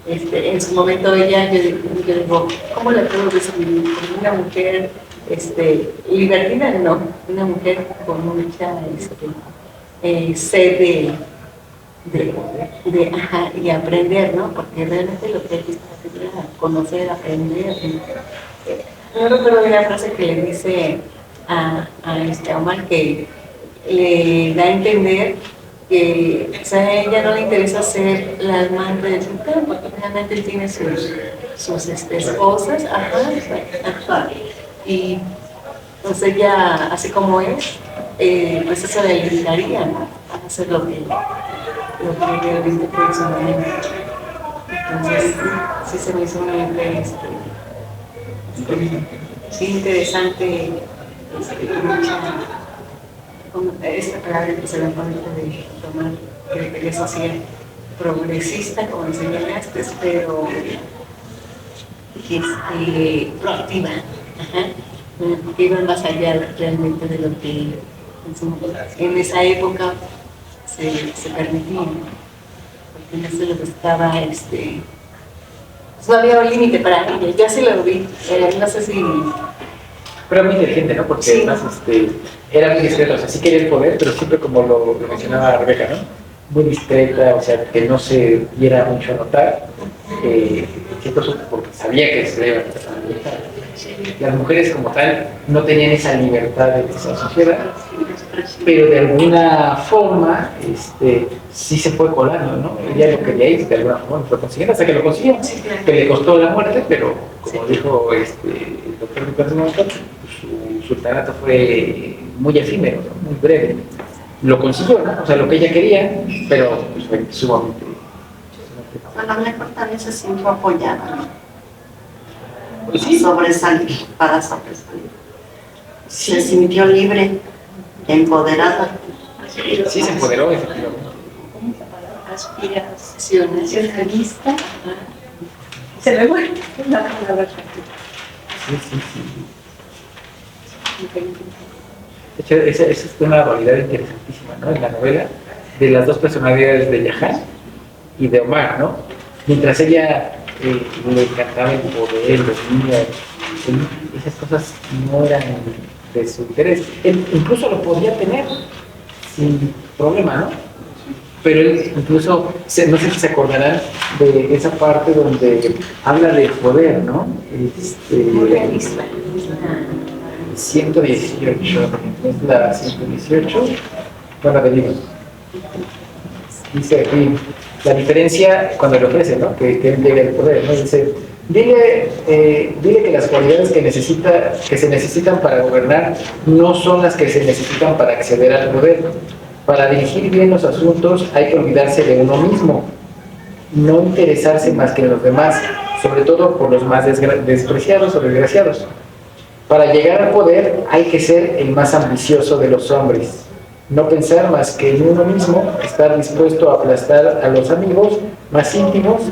En su momento ella, yo digo, ¿cómo la puedo describir? Como una mujer libertina, no, una mujer con mucha sed y aprender, ¿no? Porque realmente lo que quería conocer, aprender. No recuerdo bien la frase que le dice a Omar, que le da a entender que a ella no le interesa ser la amante del sultán, porque realmente él tiene sus esposas, y pues ella, así como es, pues eso le limitaría, ¿no? A hacer lo que realmente fue en su momento. Entonces, sí se me hizo una mujer sí interesante, esta palabra que se me pone de tomar, creo que es así, progresista, como enseñaste, pero proactiva, que iba más allá realmente de lo que en esa época se permitía, porque no se le buscaba, no había un límite para ella. Yo sí lo vi, no sé si... Pero muy inteligente, ¿no? Porque sí, además era muy discreta, o sea, sí quería el poder, pero siempre como lo mencionaba Rebeca, ¿no? Muy discreta, o sea, que no se diera mucho a notar, porque sabía que se le iba a quitar. Las mujeres como tal no tenían esa libertad en esa sociedad, pero de alguna forma sí se fue colando, ¿no? Ella lo quería ir, de alguna forma lo fue consiguiendo hasta que lo consiguió, que le costó la muerte, pero como dijo el doctor Ricardo en momento, su sultanato fue muy efímero, ¿no? Muy breve. Lo consiguió, ¿no? O sea, lo que ella quería, pero pues, fue sumamente. A lo mejor también se sintió apoyada, ¿no? Pues sí. Para sobresalir. Se sintió libre, empoderada. Sí, se empoderó, efectivamente. Aspiracionalista. Se me fue la palabra. Sí. De hecho, esa es una dualidad interesantísima, ¿no? En la novela, de las dos personalidades de Jehan y de Omar, ¿no? Mientras ella le encantaba el poder, los niños, esas cosas no eran de su interés. Él incluso lo podía tener sin problema, ¿no? Pero él incluso, no sé si se acordarán de esa parte donde habla del poder, ¿no? 118, es la 118, bueno, venimos. Dice aquí, la diferencia cuando le ofrece, ¿no? Que él llegue al poder, ¿no? Dice, dile que las cualidades que se necesitan para gobernar no son las que se necesitan para acceder al poder. Para dirigir bien los asuntos hay que olvidarse de uno mismo, no interesarse más que en los demás, sobre todo por los más despreciados o desgraciados. Para llegar al poder hay que ser el más ambicioso de los hombres, no pensar más que en uno mismo, estar dispuesto a aplastar a los amigos más íntimos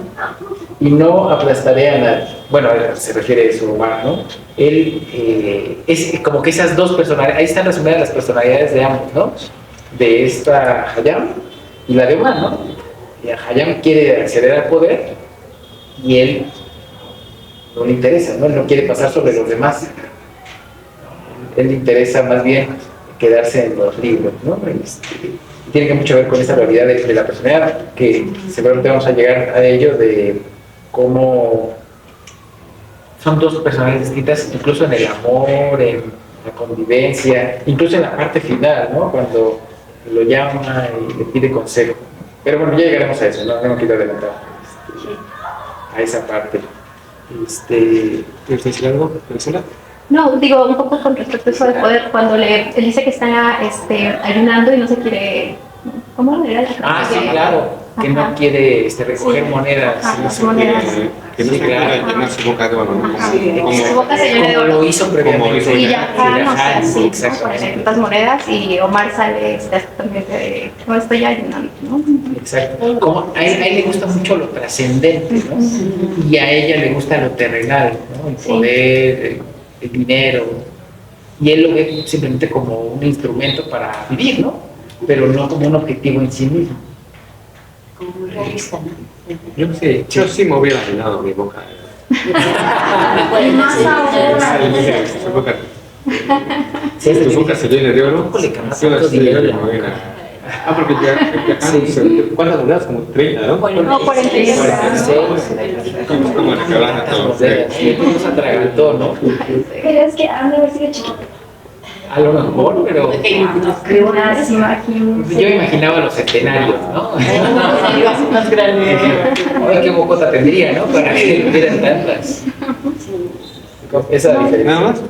y no aplastaré a nadie. Bueno, se refiere a su Omar, ¿no? Él es como que esas dos personalidades, ahí están resumidas las personalidades de ambos, ¿no? De esta Hayam y la de Omar, ¿no? Y Hayam quiere acceder al poder y él no le interesa, ¿no? Él no quiere pasar sobre los demás. Él le interesa más bien quedarse en los libros, ¿no? Tiene que mucho ver con esa realidad de la personalidad, que seguramente vamos a llegar a ello, de cómo son dos personalidades distintas, incluso en el amor, en la convivencia, incluso en la parte final, ¿no? Cuando lo llama y le pide consejo. Pero bueno, ya llegaremos a eso, no me quiero adelantar a esa parte. ¿Quieres decir algo, Marcela? No, digo, un poco con respecto a eso de poder, cuando él dice que está ayunando y no se quiere, ¿cómo era la frase? Ah, sí, claro, que Ajá. no quiere recoger Sí. monedas. Ajá, Sí, las sí, monedas. Que no Sí, se claro. pueda llenar su boca de oro, ¿no? Sí, Como- Su boca se llena de como oro. lo hizo previamente. Como lo hizo Y ya, no sé, así, ¿no? Exacto. Con tantas monedas y Omar sale también de, no estoy ayunando, ¿no? Exacto. Como a él le gusta mucho lo trascendente, ¿no? Y a ella le gusta lo terrenal, ¿no? El Sí. poder, el dinero. Y él lo ve simplemente como un instrumento para vivir, ¿no? Pero no como un objetivo en sí mismo. Como muy realista, ¿no? Yo sí me hubiera llenado mi boca. Y más ahora. Su boca, Sí, es tu boca se llena de oro. ¿Cómo le cambias Yo tanto sí dinero me en la boca? hubiera- Ah, porque ¿cuántas monedas? Como 30, ¿no? No, 46. 46. Como le quedaban a todos. Y entonces nos atragantó, ¿no? Pero es que han de haber sido chiquitos. A lo mejor, pero Unas imágenes. yo me imaginaba los centenarios, ¿no? Más grande. Ay, qué bocota tendría, ¿no? Para que tuvieran tantas. Esa es la diferencia. Nada más.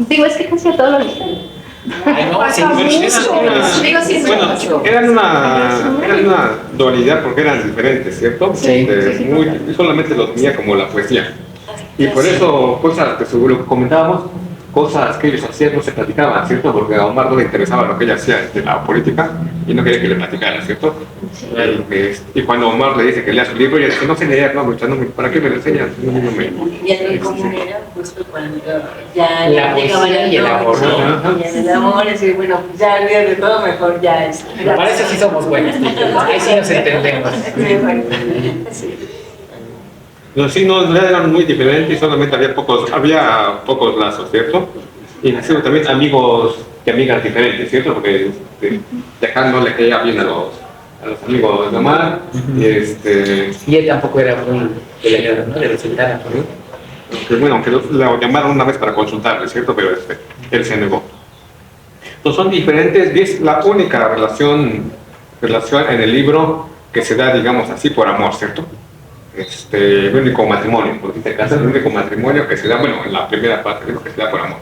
Digo, es que casi a todos los Ay, no, sí, Digo, sí, es Bueno, mucho. eran una dualidad porque eran diferentes, ¿cierto? Sí. Solamente lo tenía como la poesía. Y por eso, cosas que seguro que comentábamos, cosas que ellos hacían no se platicaban, ¿cierto? Porque a Omar no le interesaba lo que ella hacía de la política y no quería que le platicara, ¿cierto? Y cuando Omar le dice que lea su libro, ella dice, no sé leer, no, ¿para qué me lo enseñas? No me... Y el común era justo cuando ya La llegaban poesía y el amor, ¿no? Y el amor, y bueno, pues ya olvídate de todo, mejor ya es. Para eso sí somos buenos. Ahí sí nos entendemos. Sí. Los signos eran muy diferentes y solamente había pocos lazos, ¿cierto? Y nacieron también amigos y amigas diferentes, ¿cierto? Porque Teján no le caía bien a los amigos de Omar. Y él tampoco era muy de la guerra, ¿no? De la sultana, ¿no? Aunque lo llamaron una vez para consultarle, ¿cierto? Pero él se negó. Entonces son diferentes, y es la única relación en el libro que se da, digamos así, por amor, ¿cierto? El único matrimonio, porque se casa, el único matrimonio que se da, bueno, en la primera parte, ¿no? Que se da por amor.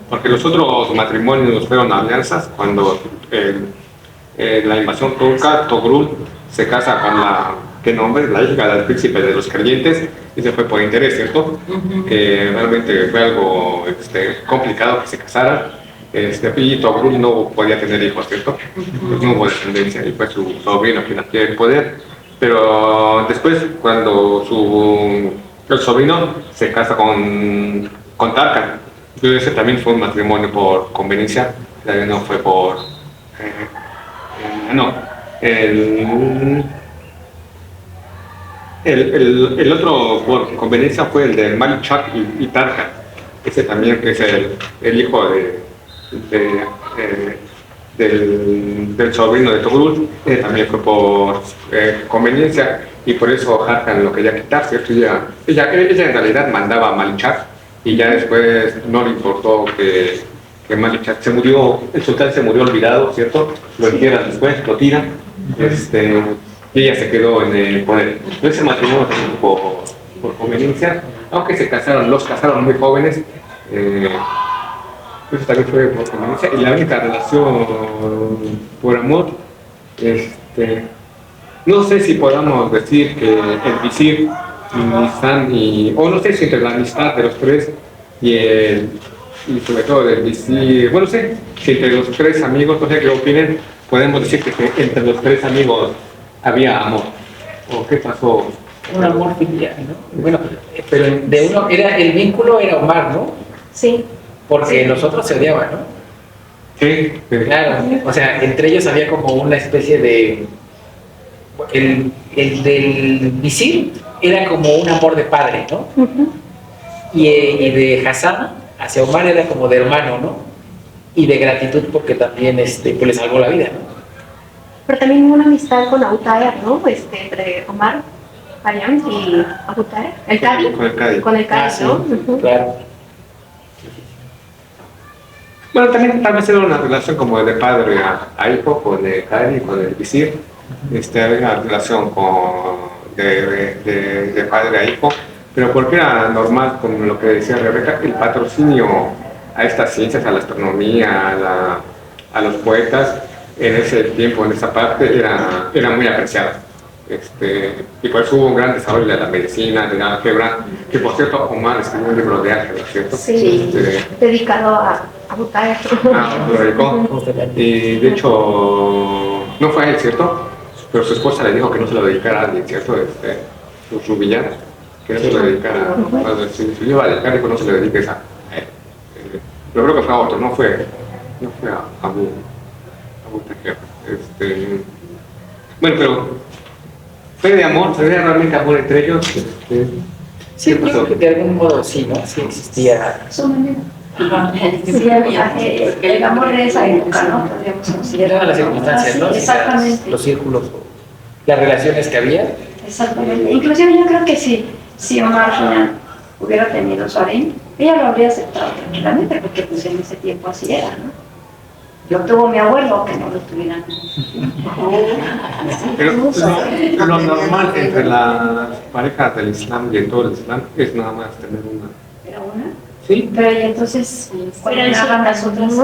Porque los otros matrimonios fueron alianzas cuando la invasión turca, Togrul se casa con ¿qué nombre? La hija del príncipe de los creyentes, y se fue por interés, ¿cierto? Que realmente fue algo complicado que se casaran. Y Togrul no podía tener hijos, ¿cierto? Pues no hubo descendencia, y fue su sobrino quien adquiere el poder. Pero después, cuando el sobrino se casa con Tarkan, ese también fue un matrimonio por conveniencia, no fue por... no, el otro por conveniencia fue el de Malichak y Tarkan. Ese también es el hijo del sobrino de Togrul, también fue por conveniencia, y por eso Tarkan lo quería quitar, ¿cierto? Ella en realidad mandaba a Malichak y ya después no le importó que Malik se murió, el sultán se murió olvidado, ¿cierto? Lo entierran después, lo tiran, y ella se quedó en el poder. Entonces se matrimonio también por conveniencia, aunque los casaron muy jóvenes, eso también fue por conveniencia. Y la única relación por amor, no sé si podamos decir que el visir y Nizam, o no sé si entre la amistad de los tres y sobre todo del visir, bueno, no sé si entre los tres amigos, no sé qué opinen, podemos decir que entre los tres amigos había amor. ¿O qué pasó? Un amor filial, ¿no? Bueno, pero de uno, el vínculo era Omar, ¿no? Sí. Porque los otros se odiaban, ¿no? Sí, Claro, o sea, entre ellos había como una especie de... El del visir era como un amor de padre, ¿no? Y de Hassan hacia Omar era como de hermano, ¿no? Y de gratitud porque también pues le salvó la vida, ¿no? Pero también hubo una amistad con Abu Taher, ¿no? Entre Omar Khayyam y Abu Taher, el Qadi. Con el Qadi. Con el Qadi, Sí, ¿no? claro. Bueno, también tal vez era una relación como de padre a hijo, con el Qadi, con el visir. Había una relación de padre a hijo, pero porque era normal, como lo que decía Rebeca, el patrocinio a estas ciencias, a la astronomía, a los poetas, en ese tiempo, en esa parte, era muy apreciada. Y por eso hubo un gran desarrollo de la medicina, de la álgebra, que por cierto Omar escribió un libro de álgebra, ¿cierto? Sí, dedicado a Abu Taher. Lo dedicó. Y de hecho, no fue a él, ¿cierto? Pero su esposa le dijo que no se lo dedicara a alguien, ¿cierto? Su villana, que no se lo dedicara. Si yo iba a dedicar, dijo no se lo dediques a él. Pero creo que fue a otro, no fue a Abu Taher. Bueno, pero fue de amor, se veía realmente amor entre ellos. Sí, yo creo que de algún modo sí, ¿no? Sí existía. Sí, el amor de esa época, ¿no? Podríamos considerar. Eran las circunstancias, ¿no? Sí, exactamente. Los círculos, las relaciones que había. Exactamente. Inclusive yo creo que si Omar Khayyam hubiera tenido su harem, ella lo habría aceptado tranquilamente, porque pues en ese tiempo así era, ¿no? Yo tuvo mi abuelo que no lo tuvieran. Pero lo normal entre las parejas del Islam y en todo el Islam es nada más tener una. ¿Era una? Sí. Pero y entonces, ¿cuáles eran las otras?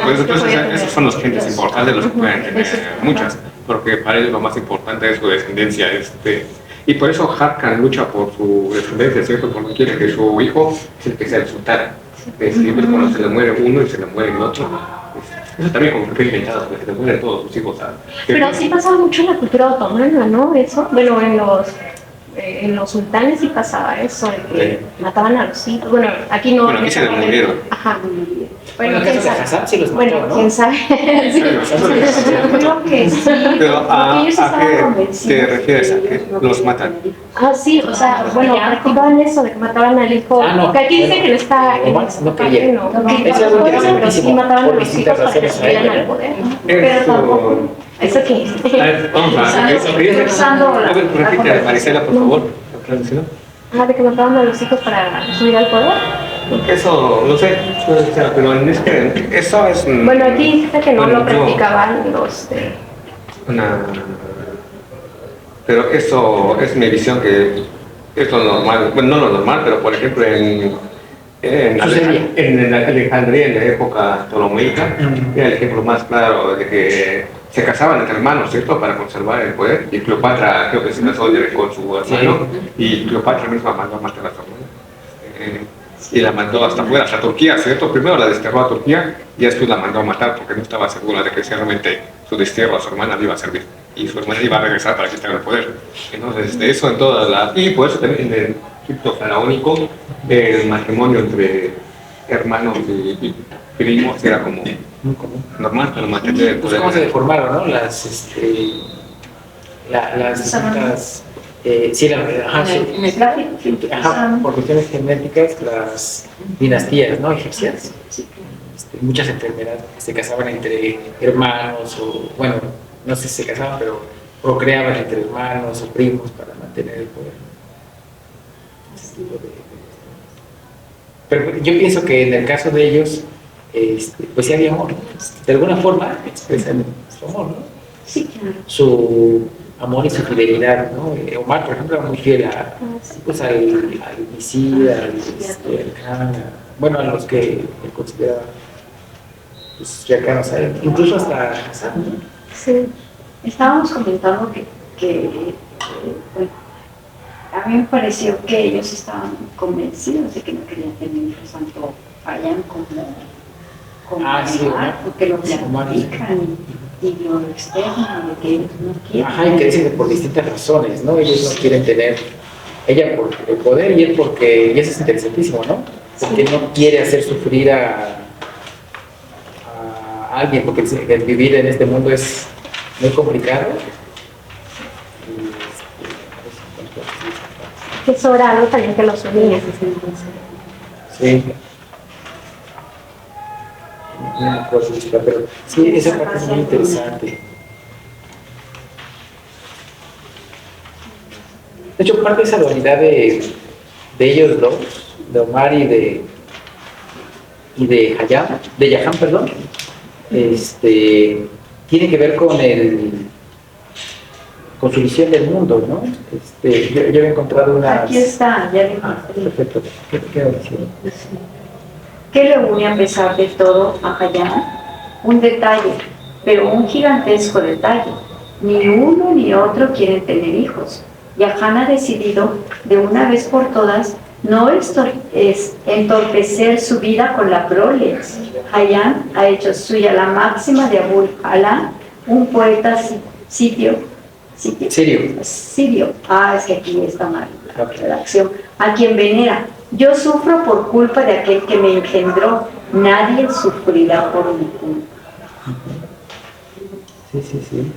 Pues entonces esos son los gentes importantes, los que pueden tener muchas, porque para ellos lo más importante es su descendencia. Y por eso Harkan lucha por su descendencia, ¿cierto? Porque quiere que su hijo es el que sea el sultán. Siempre cuando se le muere uno y se le muere el otro. Eso también como que fue inventado, porque se le mueren todos sus hijos. Pero sí pasaba mucho en la cultura otomana, ¿no? Eso, bueno, en los sultanes sí pasaba eso, de que mataban a los hijos. Bueno, aquí no. Bueno, aquí se le murieron. Ajá. Bueno, el quién caso de sabe. Hassan sí los mató, Bueno, ¿no? quién sabe. Sí. Yo creo que sí. Pero porque ellos ¿a estaban qué convencidos te refieres? ¿A qué los matan? Ah, sí, o sea, bueno, practicaban eso de que mataban al hijo. Ah, no. Que aquí dice que no está en Omar no quería. no, No, es algo pero sí interesantísimo, mataban a por los hijos distintas para que razones, subieran ¿eh? al poder. Pero tampoco. ¿Eso qué? A ver, vamos a ver. A ver, repite, Marisela, por favor. la traducción. Ah, de que mataban a los hijos para subir al poder. Eso, no sé, pero en eso es... Bueno, aquí dice que no bueno, lo practicaban los... Pero eso es mi visión, que es lo normal, bueno, no lo normal, pero por ejemplo en Alejandría, en la época ptolomeica, era el ejemplo más claro de que se casaban entre hermanos, ¿cierto?, para conservar el poder, y Cleopatra creo que se casó con su hermano, y Cleopatra misma mandó a matar a su hermano. Y la mandó hasta afuera, hasta Turquía, ¿cierto? Primero la desterró a Turquía y después la mandó a matar porque no estaba segura de que realmente su destierro a su hermana le iba a servir. Y su hermana iba a regresar para quitarle el poder. Entonces, de eso en todas las... Y por eso también en el Egipto faraónico, el matrimonio entre hermanos y primos era como normal para mantener el Pues poder. cómo se deformaron, ¿no? Las por cuestiones genéticas, las dinastías, ¿no?, egipcias, muchas enfermedades se casaban entre hermanos, o bueno, no sé si se casaban, pero procreaban entre hermanos o primos para mantener el poder. Pero yo pienso que en el caso de ellos, pues sí había amor, ¿no? De alguna forma expresan su amor, ¿no? Sí, claro. Su amor y su fidelidad, ¿no? Omar, por ejemplo, era muy fiel pues, al homicida, bueno, a los que él consideraba pues, cercanos a él, incluso hasta Hassan, ¿no? Sí. Estábamos comentando bueno, a mí me pareció que ellos estaban convencidos de que no querían tener hijos tanto Hayan como sí, Omar, porque lo Omar, platican y lo externan de que ellos no quieren. Ajá, y que dicen que por distintas razones, ¿no? Ellos no quieren tener, ella por el poder y él porque, y eso es interesantísimo, ¿no? Porque no quiere hacer sufrir a alguien, porque el vivir en este mundo es muy complicado. Eso era algo también que los unía. Sí. No me acuerdo, pero sí, esa parte es muy interesante. De hecho, parte de esa dualidad de ellos dos, de Omar y de Yaham, perdón, tiene que ver con su visión del mundo, ¿no? Yo había encontrado una... Aquí está, ya le encontré. Perfecto. ¿Qué diciendo? ¿Qué le une a pesar de todo a Hayan? Un detalle, pero un gigantesco detalle. Ni uno ni otro quieren tener hijos. Yahan ha decidido, de una vez por todas, no entorpecer su vida con la prole. Hayan ha hecho suya la máxima de Abul Ala, un poeta sirio. Es que aquí está mal la redacción. A quien venera. Yo sufro por culpa de aquel que me engendró. Nadie sufrirá por mi culpa. Sí.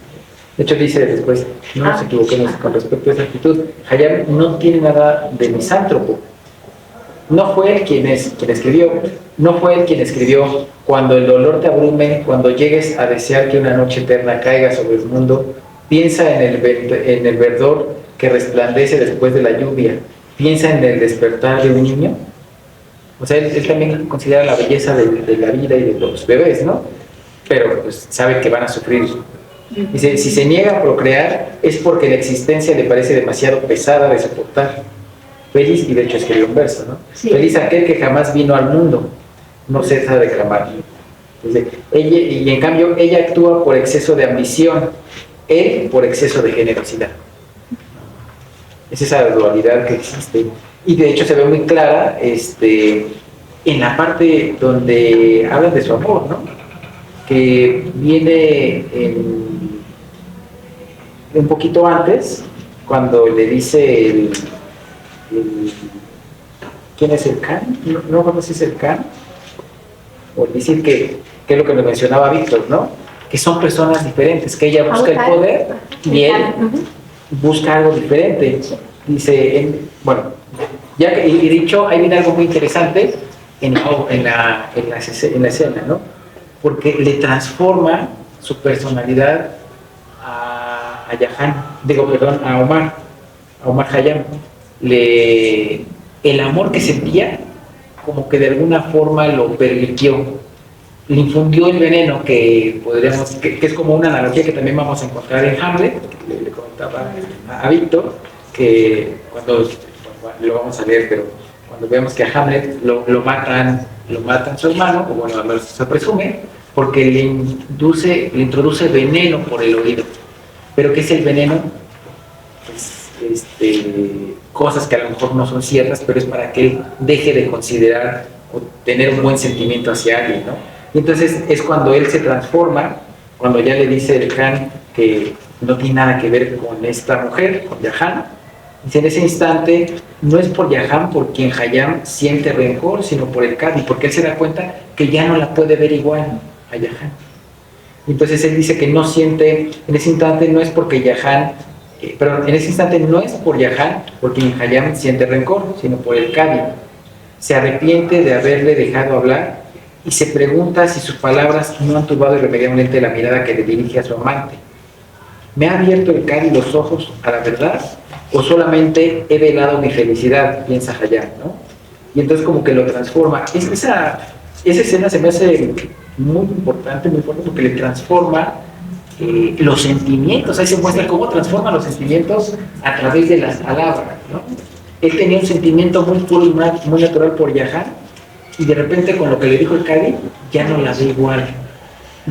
De hecho dice después, no nos equivoquemos con respecto a esa actitud. Hayan no tiene nada de misántropo. No fue él quien escribió, cuando el dolor te abrume, cuando llegues a desear que una noche eterna caiga sobre el mundo, piensa en el verdor que resplandece después de la lluvia, piensa en el despertar de un niño. O sea, él también considera la belleza de la vida y de los bebés, ¿no? Pero pues sabe que van a sufrir. Dice, si se niega a procrear es porque la existencia le parece demasiado pesada de soportar. Feliz, y de hecho escribió un verso, ¿no? Sí. Feliz aquel que jamás vino al mundo, no cesa de clamar. Y en cambio ella actúa por exceso de ambición, él por exceso de generosidad. Es esa dualidad que existe. Y de hecho se ve muy clara en la parte donde hablan de su amor, ¿no? Que viene un poquito antes, cuando le dice ¿quién es el Khan? No conoces el Khan. O decir que es lo que me mencionaba Víctor, ¿no? Que son personas diferentes, que ella busca el poder y él busca algo diferente. Dice, bueno, ya que he dicho, ahí viene algo muy interesante en la escena, ¿no? Porque le transforma su personalidad a Omar Hayan. El amor que sentía, como que de alguna forma lo permitió, le infundió el veneno que es como una analogía que también vamos a encontrar en Hamlet, que le comentaba a Víctor, que cuando lo vamos a leer, pero cuando vemos que a Hamlet lo matan su hermano, o bueno, al menos se presume, porque le introduce veneno por el oído. ¿Pero qué es el veneno? Pues, cosas que a lo mejor no son ciertas, pero es para que él deje de considerar o tener un buen sentimiento hacia alguien, ¿no? Y entonces es cuando él se transforma, cuando ya le dice el Khan que no tiene nada que ver con esta mujer, con Yahan. Y en ese instante no es por Yahan por quien Hayan siente rencor, sino por el Khan, porque él se da cuenta que ya no la puede ver igual a Yahan. Entonces él dice que no siente, en ese instante no es porque Yahan, en ese instante no es por Yahan por quien Hayan siente rencor, sino por el Kadi. Se arrepiente de haberle dejado hablar y se pregunta si sus palabras no han turbado irremediablemente la mirada que le dirige a su amante. ¿Me ha abierto el Kadi los ojos a la verdad o solamente he velado mi felicidad? Piensa Hayan, ¿no? y entonces como que lo transforma. Esa escena se me hace muy importante, muy fuerte, porque le transforma los sentimientos. Ahí se muestra cómo transforma los sentimientos a través de las palabras, ¿no? Él tenía un sentimiento muy puro y muy natural por Yahan, y de repente con lo que le dijo el Cadi, ya no la ve igual.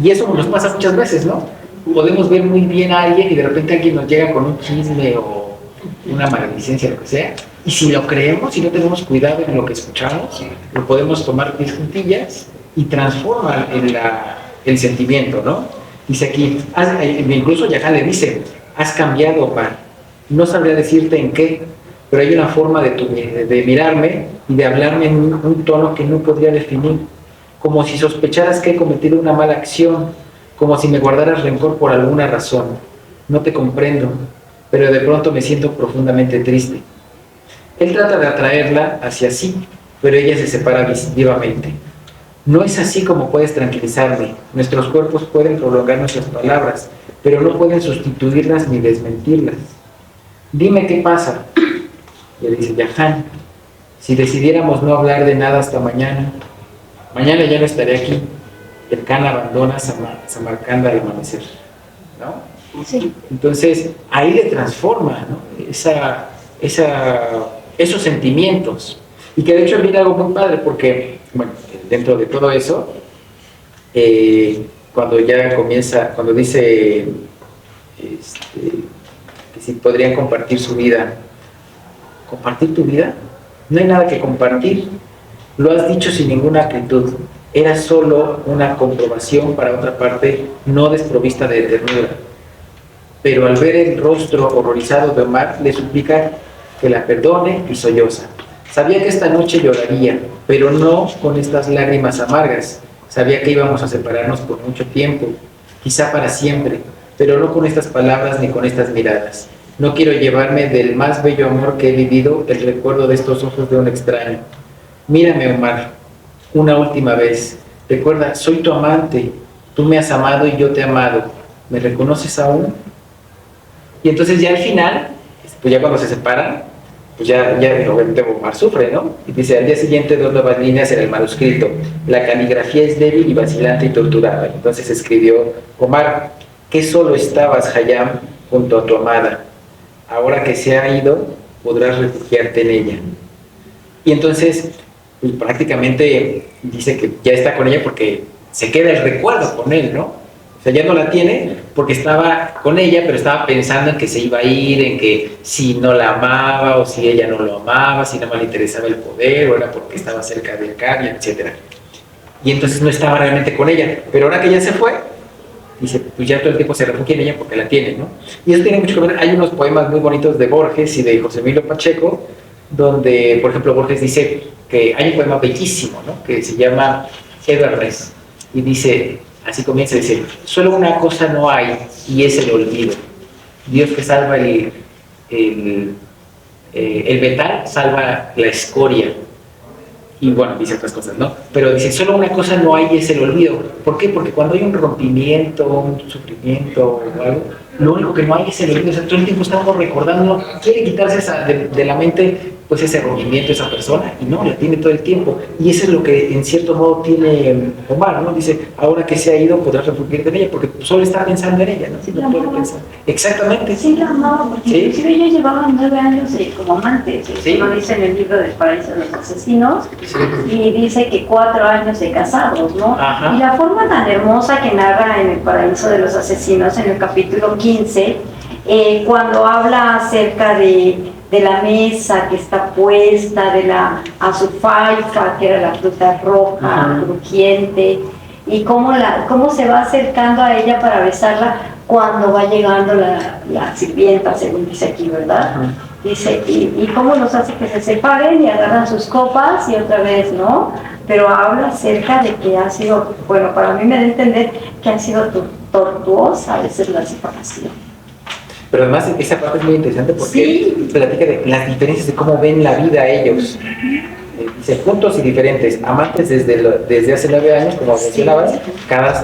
Y eso nos pasa muchas veces, ¿no? Podemos ver muy bien a alguien y de repente alguien nos llega con un chisme o una maledicencia, lo que sea, y si lo creemos, si no tenemos cuidado en lo que escuchamos, lo podemos tomar 10 juntillas y transforma el sentimiento, ¿no? Dice aquí, incluso Yahan le dice, has cambiado, Omar, no sabría decirte en qué, pero hay una forma de mirarme y de hablarme en un tono que no podría definir, como si sospecharas que he cometido una mala acción, como si me guardaras rencor por alguna razón. No te comprendo, pero de pronto me siento profundamente triste. Él trata de atraerla hacia sí, pero ella se separa vivamente. No es así como puedes tranquilizarme. Nuestros cuerpos pueden prolongar nuestras palabras, pero no pueden sustituirlas ni desmentirlas. Dime qué pasa. Le dice Yahan, si decidiéramos no hablar de nada hasta mañana, mañana ya no estaré aquí. El Khan abandona Samarcanda al amanecer, ¿no? Sí. Entonces ahí le transforma, ¿no? Esos sentimientos. Y que de hecho viene algo muy padre, porque bueno, dentro de todo eso, cuando ya comienza, cuando dice que si podrían compartir su vida, ¿compartir tu vida? No hay nada que compartir. Lo has dicho sin ninguna acritud. Era solo una comprobación para otra parte no desprovista de ternura. Pero al ver el rostro horrorizado de Omar, le suplica que la perdone y solloza. Sabía que esta noche lloraría, pero no con estas lágrimas amargas. Sabía que íbamos a separarnos por mucho tiempo, quizá para siempre, pero no con estas palabras ni con estas miradas. No quiero llevarme del más bello amor que he vivido el recuerdo de estos ojos de un extraño. Mírame, Omar, una última vez. Recuerda, soy tu amante. Tú me has amado y yo te he amado. ¿Me reconoces aún? Y entonces ya al final, pues ya cuando se separan, pues ya obviamente Omar sufre, ¿no? Y dice, al día siguiente 2 nuevas líneas en el manuscrito. La caligrafía es débil y vacilante y torturada. Entonces escribió, Omar, ¿qué solo estabas, Hayam, junto a tu amada? Ahora que se ha ido, podrás refugiarte en ella. Y entonces, pues, prácticamente dice que ya está con ella porque se queda el recuerdo con él, ¿no? O sea, ya no la tiene porque estaba con ella, pero estaba pensando en que se iba a ir, en que si no la amaba o si ella no lo amaba, si no más le interesaba el poder o era porque estaba cerca del Cari, etc. Y entonces no estaba realmente con ella. Pero ahora que ya se fue, dice, pues ya todo el tiempo se refugia en ella porque la tiene, ¿no? Y eso tiene mucho que ver. Hay unos poemas muy bonitos de Borges y de José Emilio Pacheco, donde, por ejemplo, Borges dice que hay un poema bellísimo, ¿no? Que se llama Everres, y dice, así comienza, dice, solo una cosa no hay, y es el olvido. Dios que salva el metal, salva la escoria. Y bueno, dice otras cosas, ¿no? Pero dice, solo una cosa no hay y es el olvido. ¿Por qué? Porque cuando hay un rompimiento, un sufrimiento o algo, lo único que no hay es el olvido. O sea, todo el tiempo estamos recordando, quiere quitarse de la mente pues ese rompimiento, esa persona, y no, la tiene todo el tiempo. Y eso es lo que en cierto modo tiene Omar, ¿no? Dice, ahora que se ha ido podrás refugiarte en ella, porque solo está pensando en ella, ¿no? Sí, no puede pensar. Exactamente. Sí, la amaba, porque ¿Sí? inclusive ellos llevaban 9 años como amantes. Eso Sí. lo dice en el libro del Paraíso de los Asesinos, Sí. y dice que 4 años de casados, ¿no? Ajá. Y la forma tan hermosa que narra en el Paraíso de los Asesinos, en el capítulo 15, cuando habla acerca de la mesa que está puesta, de la azufaifa, que era la fruta roja, crujiente, y cómo se va acercando a ella para besarla cuando va llegando la sirvienta, según dice aquí, ¿verdad? Dice, y cómo los hace que se separen y agarran sus copas y otra vez, ¿no? Pero habla acerca de que ha sido, bueno, para mí me da a entender que ha sido tortuosa a veces la separación. Pero además esa parte es muy interesante porque Sí. platica de las diferencias de cómo ven la vida ellos. Dice, juntos y diferentes, amantes desde hace 9 años, como mencionabas,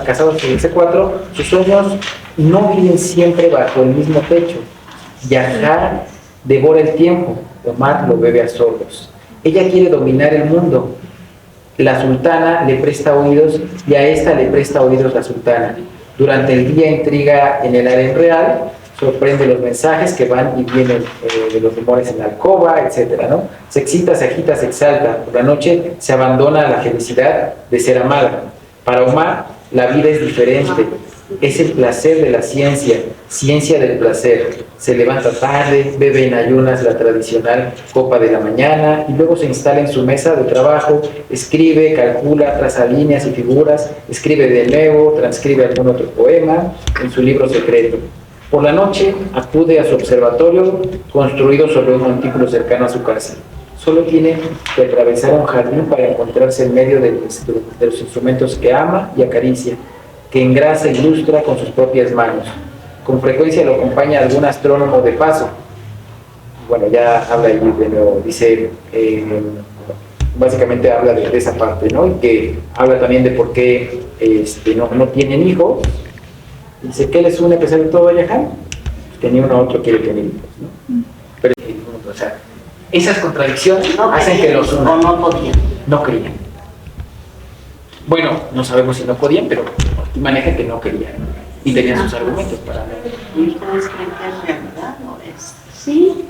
casados desde hace 4, sus sueños no viven siempre bajo el mismo techo. Yahan devora el tiempo, Omar lo bebe a sorbos. Ella quiere dominar el mundo. La sultana le presta oídos y a esta le presta oídos la sultana. Durante el día intriga en el harén real, sorprende los mensajes que van y vienen de los rumores en la alcoba, etcétera, ¿no? Se excita, se agita, se exalta. Por la noche se abandona a la felicidad de ser amada. Para Omar, la vida es diferente. Es el placer de la ciencia, ciencia del placer. Se levanta tarde, bebe en ayunas la tradicional copa de la mañana y luego se instala en su mesa de trabajo, escribe, calcula, traza líneas y figuras, escribe de nuevo, transcribe algún otro poema en su libro secreto. Por la noche acude a su observatorio construido sobre un montículo cercano a su casa. Solo tiene que atravesar un jardín para encontrarse en medio de los instrumentos que ama y acaricia, que engrasa e ilustra con sus propias manos. Con frecuencia lo acompaña algún astrónomo de paso. Bueno, ya habla ahí de nuevo, dice, básicamente habla de esa parte, ¿no? Y que habla también de por qué no tienen hijos. Dice, ¿qué les une a pesar de todo, Yahan? Que ni uno a otro quiere tener hijos, ¿no? Pero, o sea, esas contradicciones hacen que los unan. No podían. No querían. Bueno, no sabemos si no podían, pero maneja que no querían. Y tenían sus argumentos para no. ¿Y ustedes creen que es realidad o es? Sí,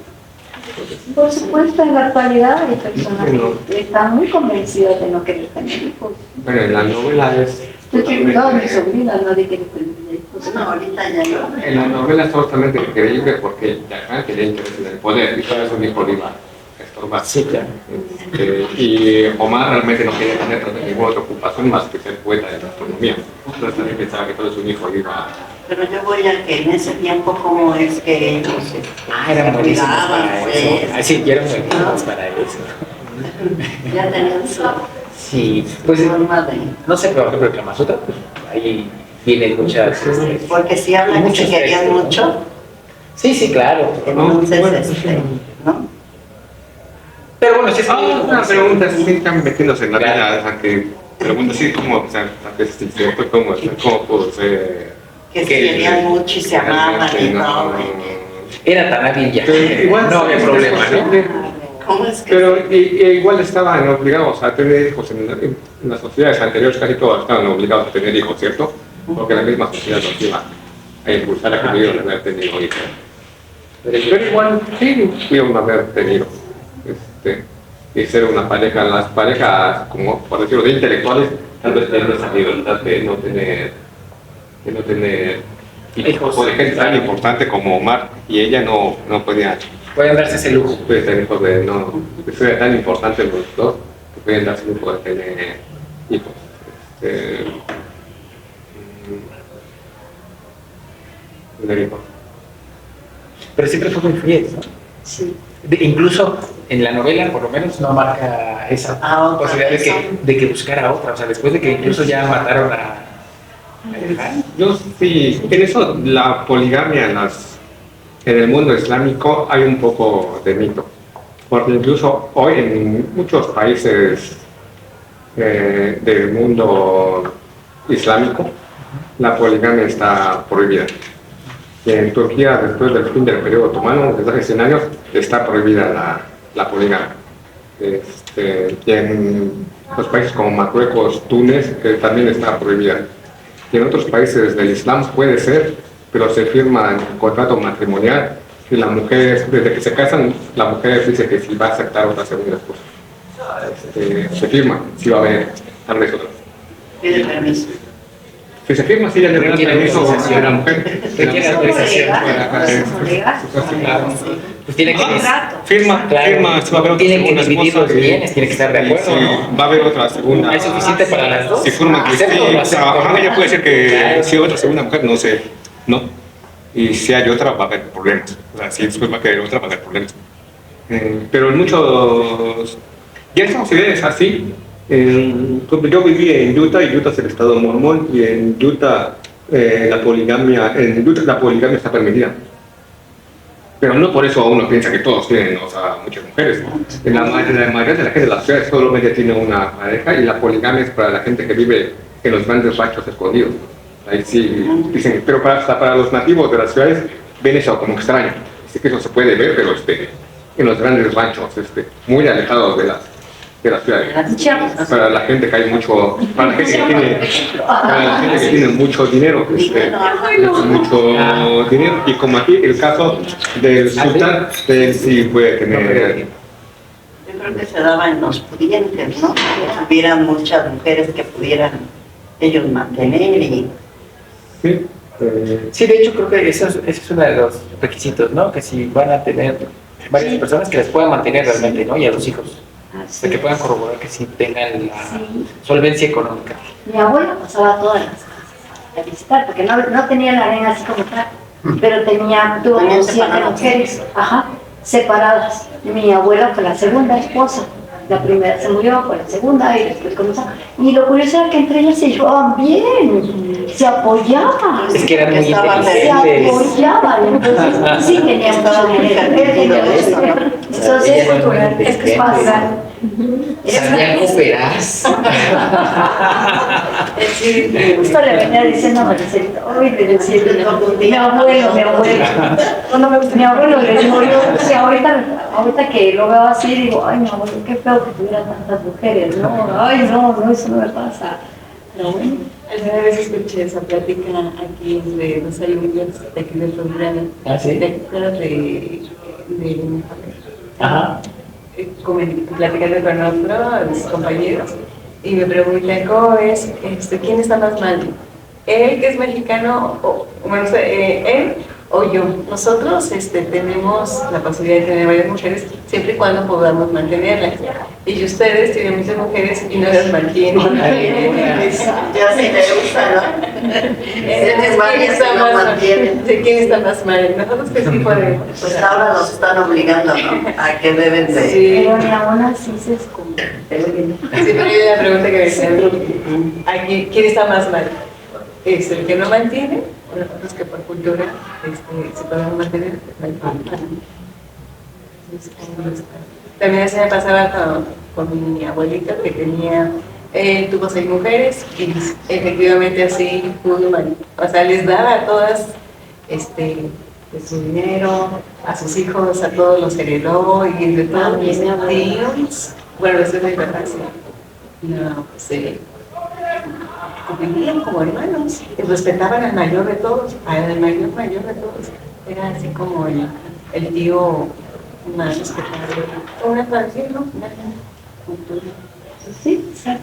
por supuesto, en la actualidad hay personas que están muy convencidas de no querer tener hijos. Bueno, en la novela es... Yo tengo todas mis sobrinas, no de querer tener hijos. No, ahorita ya no. En la novela es totalmente increíble porque Yahan quería interés en el poder y todo eso un hijo le iba a estorbar. Sí, claro. Y Omar realmente no quería tener ninguna otra ocupación más que ser poeta de la astronomía. Entonces también pensaba que todo eso un hijo le iba a... Pero yo voy a que en ese tiempo, ¿cómo es que ellos Eran buenísimos para pues, eso. Sí, ya eran buenísimos para eso. ya tenían su Sí, pues forma de... no sé, pero por ejemplo, el Kama Sutra, pues ahí vienen muchas... Porque si hablan que muchos se querían textos, ¿no? mucho, Sí, claro. entonces, ¿no? Pero bueno, sí es una pregunta, sí están metiéndose en la vida, o sea, que pregunto así, ¿cómo, o sea, a veces es cierto, cómo pudo ser? Que se querían mucho y se amaban y todo. Era tan hábil ya. Pero igual No había problema, ¿no? ¿Cómo es que? Pero igual estaban obligados a tener hijos en las sociedades anteriores, casi todos estaban obligados a tener hijos, ¿cierto? Porque la misma sociedad los iba a impulsar a que pudieran haber tenido hijos. Pero igual sí pudieron haber tenido y ser una pareja. Las parejas, como por decirlo, de intelectuales, tal vez tienen esa libertad de no tener hijos. Por ejemplo, tan importante como Omar y ella no podían. Pueden darse ese lujo. Puede tener hijos de no, que sea tan importante los dos, que pueden darse el lujo de tener hijos. Tener hijos. Pero siempre fue muy fiel, ¿no? Sí. Incluso en la novela, por lo menos, no marca esa Ah, otra posibilidad persona. de que buscara a otra. O sea, después de que incluso ya mataron a Yahan. Yo sí, en eso la poligamia en el mundo islámico hay un poco de mito, porque incluso hoy en muchos países del mundo islámico la poligamia está prohibida. Y en Turquía, después del fin del periodo otomano, desde hace 100 años, está prohibida la poligamia. Y en los países como Marruecos, Túnez, que también está prohibida. Y en otros países del Islam puede ser, pero se firma en contrato matrimonial y la mujer, desde que se casan, la mujer dice que si va a aceptar otra segunda esposa. Se firma, si va a haber tal vez otra. Pide permiso. Si se firma, sí, ya le dan permiso a la mujer. Requiere autorización. Pues tiene que Firma, si va a haber otra tienen que segunda dividir esposa. los bienes, tiene que estar de acuerdo, Sí, ¿no? va a haber otra segunda. ¿Es suficiente para las dos? Si firma que sí, Acepto, o sea, acepto. ajá, ya puede ser que Claro. si hay otra segunda mujer, no sé, ¿no? Y si hay otra, va a haber problemas. O sea, si después va a querer otra, va a haber problemas. Pero en muchos... Ya esta sociedad es así. Yo viví en Utah, y Utah es el estado mormón, y en Utah la poligamia está permitida. Pero no por eso uno piensa que todos tienen, o sea, muchas mujeres. La mayoría de la gente de las ciudades solamente tiene una pareja, y la poligamia es para la gente que vive en los grandes ranchos escondidos. Ahí sí dicen, pero hasta para los nativos de las ciudades ven eso como extraño. Así que eso se puede ver, pero en los grandes ranchos, muy alejados de las ciudades. Chiapas. Para la gente que hay mucho, para la gente que tiene mucho dinero, mucho dinero. Y como aquí el caso del sultán, él sí puede tener. Yo creo que se daba en los pudientes, ¿no? Que hubieran muchas mujeres que pudieran ellos mantener y... Sí. Sí, de hecho creo que ese es uno de los requisitos, ¿no? Que si van a tener varias personas que les puedan mantener realmente, ¿no? Y a los hijos. Así Que puedan es. corroborar que sí tengan la Sí. solvencia económica. Mi abuela pasaba todas las casas a visitar, porque no tenía la arena así como tal, pero tuvo También como 7 separadas. mujeres, separadas. Mi abuela fue la segunda esposa. La primera se murió, fue la segunda y después comenzó. Y lo curioso era que entre ellas se llevaban bien, se apoyaban. Es que eran muy Estaban Se inteligentes. apoyaban, entonces sí tenían mucho Estaban muy dinero. entendidos de eso, ¿no? Entonces, Ellas eran muy es que es inteligentes. fácil. Sabían cooperar. Justo le venía diciendo a Marcelita, hoy le decía, mi abuelo. Mi abuelo le murió, o sea, ahorita que lo veo así, digo, ay, mi abuelo, qué feo que tuviera tantas mujeres, no, ay, no, eso no me pasa. Pero bueno. Alguna vez escuché esa plática aquí de los alumnos de aquí del programa. ¿Ah, sí? ¿Te acuerdas de Ajá. platicando con otros compañeros y me preguntan cómo es, quién está más mal, él que es mexicano, él o yo. Nosotros tenemos la posibilidad de tener varias mujeres siempre y cuando podamos mantenerlas. Y ustedes tienen muchas mujeres y no las mantienen. Ya sí le gusta, ¿no? Entonces, varias que no mantienen. Sí, ¿quién está más mal? Nosotros que sí podemos. Pues ahora nos están obligando, ¿no? A que deben de... Sí. Pero mi abuela sí se esconde. Sí, pero yo la pregunta que me hacían, aquí, ¿quién está más mal? ¿Es el que no mantiene? O nosotros que por cultura se podemos mantener. También se me pasaba con mi abuelita que tuvo 6 mujeres y efectivamente así pudo, o sea, les daba a todas de su dinero, a sus hijos, a todos los heredó y entre todos mis tíos, bueno, eso es mi papá, sí. No, pues convivían como hermanos y respetaban al mayor de todos, al mayor de todos. Era así como el tío más respetado. Una tradición, ¿no? Una cultura. Sí, exacto.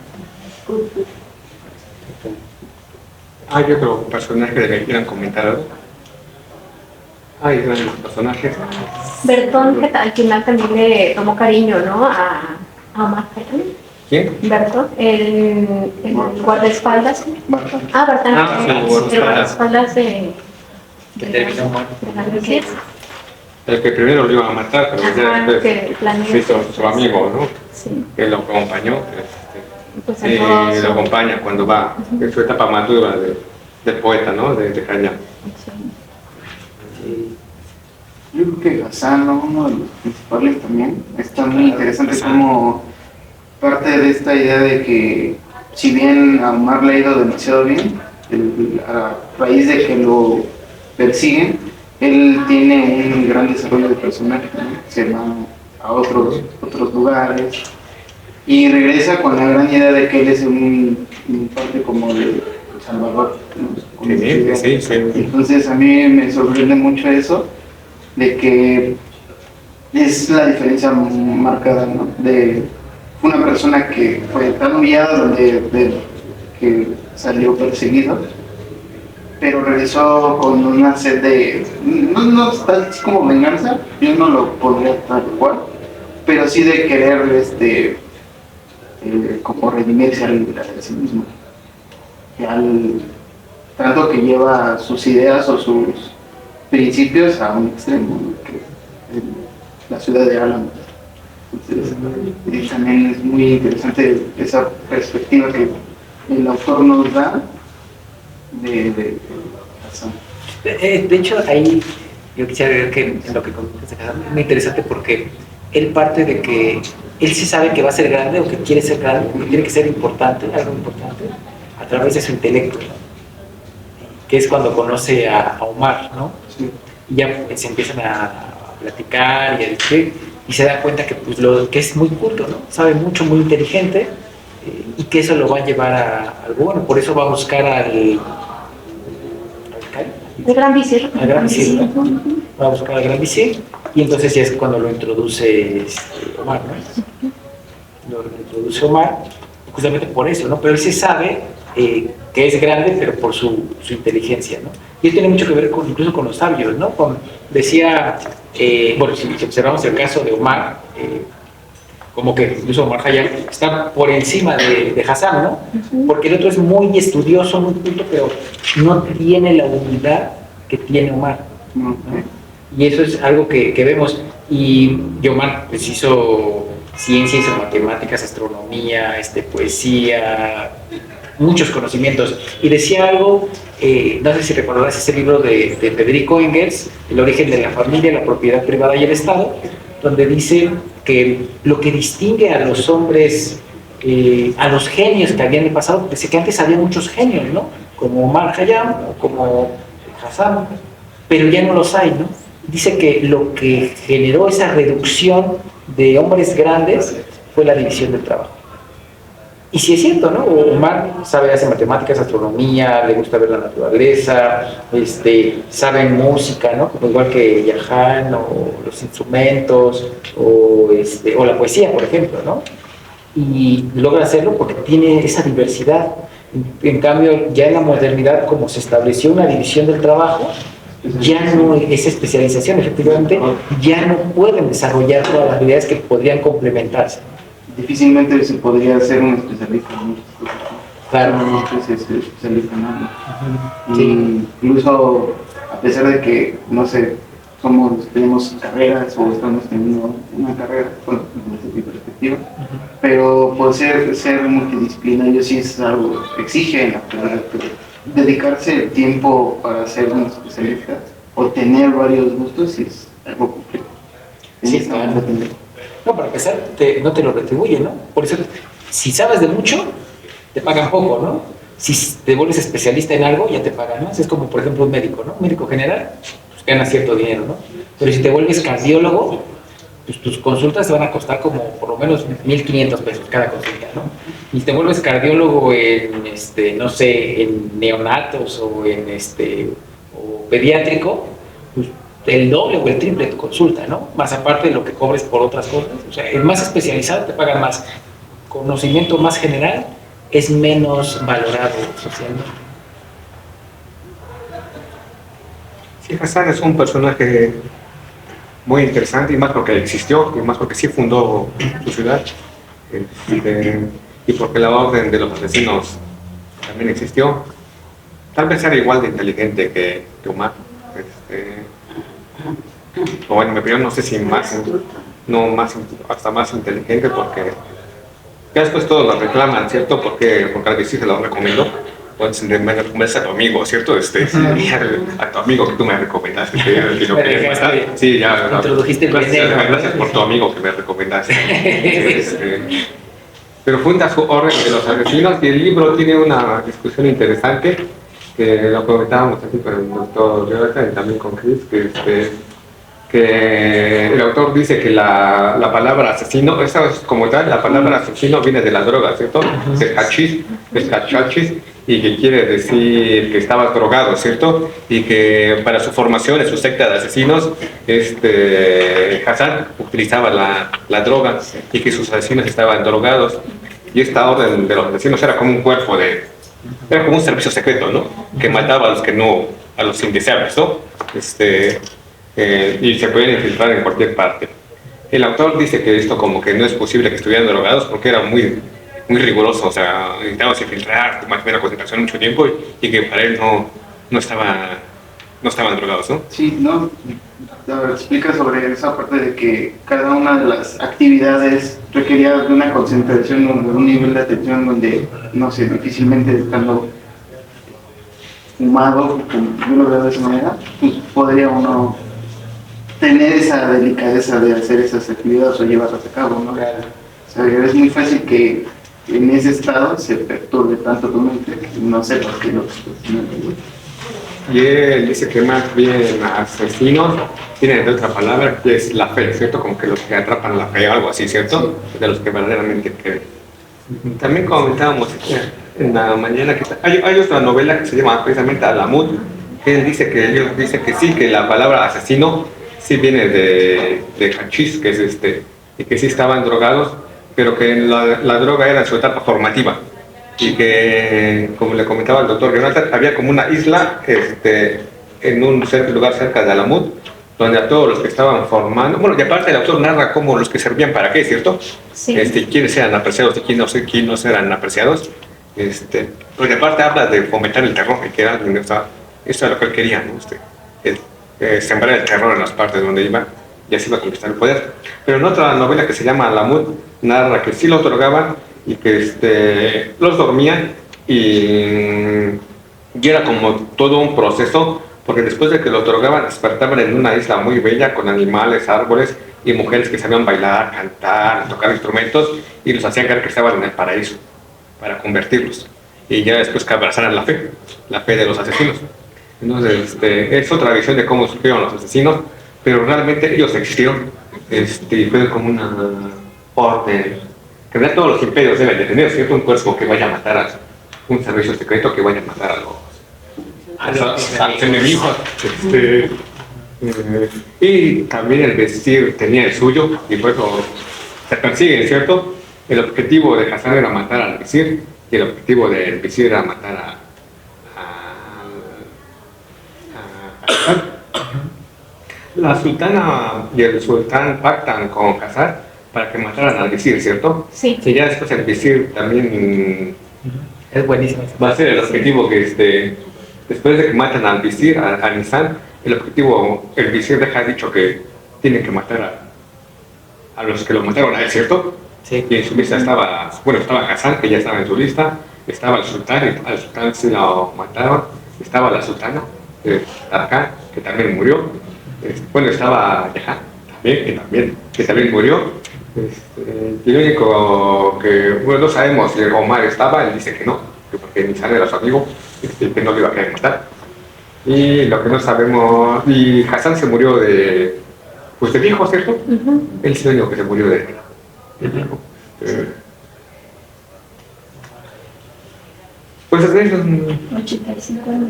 ¿Hay otro personaje de que quieran comentar algo? Hay grandes personajes. Bertón, que al final también le tomó cariño, ¿no? A Omar Khayyam. ¿Quién? Bertón, el guardaespaldas. Barton. Bertón, Ah, sí, el guardaespaldas de Que terminó muerto. la Grecia. El que primero lo iba a matar, pero ya Ajá, después que planeó. se hizo su amigo, ¿no? Sí, Que lo acompañó, pues y entonces, lo acompaña cuando va en su etapa madura de poeta, ¿no? De Khayyam. Yo creo que Hassan, ¿no? Uno de los principales también, está muy interesante como parte de esta idea de que si bien a Omar le ha ido demasiado bien, a raíz de que lo persiguen, él tiene un gran desarrollo de personaje, ¿no? Se va a otros lugares y regresa con la gran idea de que él es un parte como de Salvador, ¿no? Sí. Entonces a mí me sorprende mucho eso, de que es la diferencia marcada, ¿no? De una persona que fue tan humillada que salió perseguido, pero regresó con una sed de, no tal como venganza, yo no lo pondría tal cual, pero sí de querer como redimirse a sí mismo. Tanto que lleva sus ideas o sus principios a un extremo, ¿no? Que es la ciudad de Álamo. Entonces, también es muy interesante esa perspectiva que el autor nos da de Hassan. De hecho, ahí yo quisiera ver que en lo que comentas es muy interesante porque él parte de que él sí sabe que va a ser grande o que quiere ser grande, que tiene que ser importante, algo importante, a través de su intelecto, ¿no? Que es cuando conoce a Omar, ¿no? Sí. Y ya se empiezan a platicar y a decir, y se da cuenta que, pues, que es muy culto, ¿no? Sabe mucho, muy inteligente, y que eso lo va a llevar a algo bueno. Por eso va a buscar al gran visir. al gran visir, ¿no? Va a buscar al gran visir, y entonces ya es cuando lo introduce Omar, ¿no? Lo introduce Omar, justamente por eso, ¿no? Pero él sí sabe que es grande, pero por su inteligencia, ¿no? Y esto tiene mucho que ver incluso con los sabios, ¿no? Decía, bueno, si observamos el caso de Omar, como que incluso Omar Khayyam está por encima de Hassan, ¿no? Porque el otro es muy estudioso, muy culto, pero no tiene la humildad que tiene Omar, ¿no? Y eso es algo que vemos. Y Omar pues hizo ciencia, hizo matemáticas, astronomía, poesía, muchos conocimientos. Y decía algo, no sé si recordarás ese libro de Federico Engels, El origen de la familia, la propiedad privada y el Estado, donde dice que lo que distingue a los hombres, a los genios que habían en el pasado, porque sé que antes había muchos genios, ¿no? Como Omar Khayyam o como Hassan, pero ya no los hay, ¿no? Dice que lo que generó esa reducción de hombres grandes fue la división del trabajo. Y sí es cierto, ¿no? Omar sabe hacer matemáticas, astronomía, le gusta ver la naturaleza, sabe música, ¿no? Como igual que Yahan, o los instrumentos, o la poesía, por ejemplo, ¿no? Y logra hacerlo porque tiene esa diversidad. En cambio, ya en la modernidad, como se estableció una división del trabajo, ya no, esa especialización, efectivamente, ya no pueden desarrollar todas las habilidades que podrían complementarse. Difícilmente se podría ser un especialista en muchas cosas. Claro. No es especialista en algo. Sí. Incluso, a pesar de que, no sé, tenemos carreras o estamos teniendo una carrera, bueno, desde mi perspectiva, pero por ser multidisciplinario sí es algo, exige en la carrera, dedicarse el tiempo para ser un especialista o tener varios gustos sí es algo complejo. Sí, claro. No, para empezar, no te lo retribuye, ¿no? Por eso, si sabes de mucho, te pagan poco, ¿no? Si te vuelves especialista en algo, ya te pagan más. Es como, por ejemplo, un médico, ¿no? Un médico general, pues gana cierto dinero, ¿no? Pero si te vuelves cardiólogo, pues tus consultas te van a costar como por lo menos 1,500 pesos cada consulta, ¿no? Y si te vuelves cardiólogo en, no sé, en neonatos o en o pediátrico, pues el doble o el triple de tu consulta, ¿no? Más aparte de lo que cobres por otras cosas. O sea, el más especializado te pagan más. Conocimiento más general es menos valorado socialmente. Sí, Hassan es un personaje muy interesante, y más porque existió, y más porque sí fundó su ciudad, y porque la orden de los asesinos también existió. Tal vez era igual de inteligente que Omar. O bueno, en mi opinión, no sé si hasta más inteligente, porque ya después todos lo reclaman, ¿cierto? Porque alguien sí se lo recomiendo. Pues me recomiendas a tu amigo, ¿cierto? A tu amigo que tú me recomendaste. Sí, ya. Introdujiste gracias por tu amigo que me recomendaste. Pero funda su orden de los asesinos, y el libro tiene una discusión interesante, que lo comentábamos aquí con el doctor Jonathan y también con Chris, que el autor dice que la palabra asesino, esa es como tal, la palabra asesino viene de la droga, ¿cierto? Es hachís, y que quiere decir que estaba drogado, ¿cierto? Y que para su formación en su secta de asesinos, Hassan utilizaba la droga, y que sus asesinos estaban drogados. Y esta orden de los asesinos era como un cuerpo era como un servicio secreto, ¿no? Que mataba a los indeseables, ¿no? Y se podían infiltrar en cualquier parte. El autor dice que esto como que no es posible que estuvieran drogados, porque era muy riguroso, o sea, necesitabas infiltrar, mantener la concentración mucho tiempo, y que para él no estaban drogados, ¿no? Sí, ¿no? Explica sobre esa parte de que cada una de las actividades requería de una concentración o de un nivel de atención donde, no sé, difícilmente estando fumado, como yo lo veo de esa manera, pues podría uno tener esa delicadeza de hacer esas actividades o llevarlas a cabo, ¿no? Claro. O sea, es muy fácil que en ese estado se perturbe tanto tu mente que no sepas que lo que estás haciendo. y él dice que más bien asesinos tienen de otra palabra que es la fe, ¿cierto? Como que los que atrapan la fe o algo así, ¿cierto? De los que verdaderamente creen. También comentábamos en la mañana que hay otra novela que se llama precisamente Alamut, que él dice que sí, que la palabra asesino sí viene de hachís, que es y que sí estaban drogados, pero que la droga era en su etapa formativa. Y que, como le comentaba el doctor Jonathan, había como una isla en un lugar cerca de Alamut, donde a todos los que estaban formando, bueno, y aparte el autor narra cómo los que servían para qué, ¿cierto? Sí. Quiénes eran apreciados y quiénes no eran apreciados. Pero y aparte habla de fomentar el terror, y que era, eso era lo que él quería, ¿no? Sembrar el terror en las partes donde iba, y así iba a conquistar el poder. Pero en otra novela que se llama Alamut, narra que sí los drogaban, y que los dormían, y era como todo un proceso, porque después de que los drogaban despertaban en una isla muy bella con animales, árboles y mujeres que sabían bailar, cantar, tocar instrumentos, y los hacían creer que estaban en el paraíso para convertirlos, y ya después que abrazaran la fe de los asesinos. Entonces es otra visión de cómo surgieron los asesinos, pero realmente ellos existieron, fue como una orden que ya todos los imperios deben de tener, ¿cierto? Un cuerpo que vaya a matar a un servicio secreto, que vaya a matar a los enemigos. Y también el vestir tenía el suyo, y por eso se persiguen, ¿cierto? El objetivo de Hassan era matar al visir, y el objetivo del visir era matar a Hassan. La sultana y el sultán pactan con Hassan para que mataran al visir, ¿cierto? Sí. Y ya después el visir también Es buenísimo. va a ser el objetivo que después de que matan al visir, a Nizam, el visir deja dicho que tiene que matar a los que lo mataron a él, ¿cierto? Sí. Y en su lista estaba Hassan, que ya estaba en su lista, estaba el sultán, y al sultán sí lo mataron, estaba la sultana, Tarkan, que también murió, estaba Jahan, que también murió. Y lo único que, no sabemos si Omar estaba, él dice que no, porque Nizam era su amigo, que no lo iba a querer matar. Y lo que no sabemos, y Hassan se murió de viejo, ¿cierto? Él es el único que se murió de viejo. Pues es 85 años.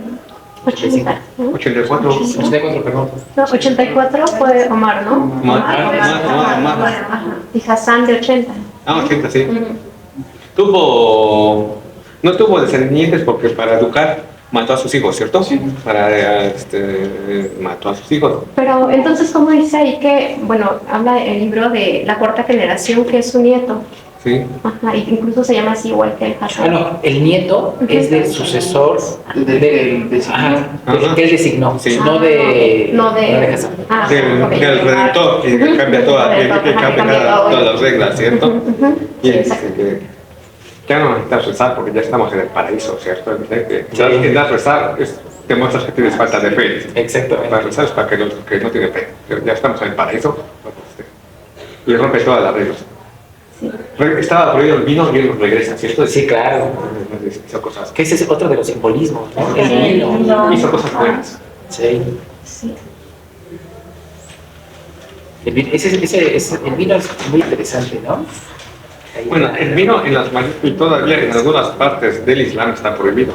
84. 84, perdón. No, 84 fue Omar, ¿no? Omar. Y Hassan de 80. 80, sí. No tuvo descendientes porque para educar mató a sus hijos, ¿cierto? Sí. Mató a sus hijos. Pero entonces, ¿cómo dice ahí que, bueno, habla el libro de la cuarta generación, que es su nieto? Sí. Ajá, y incluso se llama así igual que el Hassan. Bueno, el nieto es del sucesor que él designó, Sí. no de Hassan. Del Redentor, que cambia todas las reglas, ¿cierto? Y él dice que ya no necesitas rezar porque ya estamos en el paraíso, ¿cierto? Que ya necesitas rezar, demuestras que tienes falta de fe. Exactamente. Para rezar es para que no tiene fe. Ya estamos en el paraíso. Y rompe todas las reglas. Sí. Estaba prohibido el vino y él regresa, ¿cierto? Sí, claro. Hizo cosas. Que ese es otro de los simbolismos, ¿no? El vino. No. Hizo cosas buenas. Sí. Sí. El vino es muy interesante, ¿no? Ahí Bueno, el vino y todavía en algunas partes del Islam está prohibido.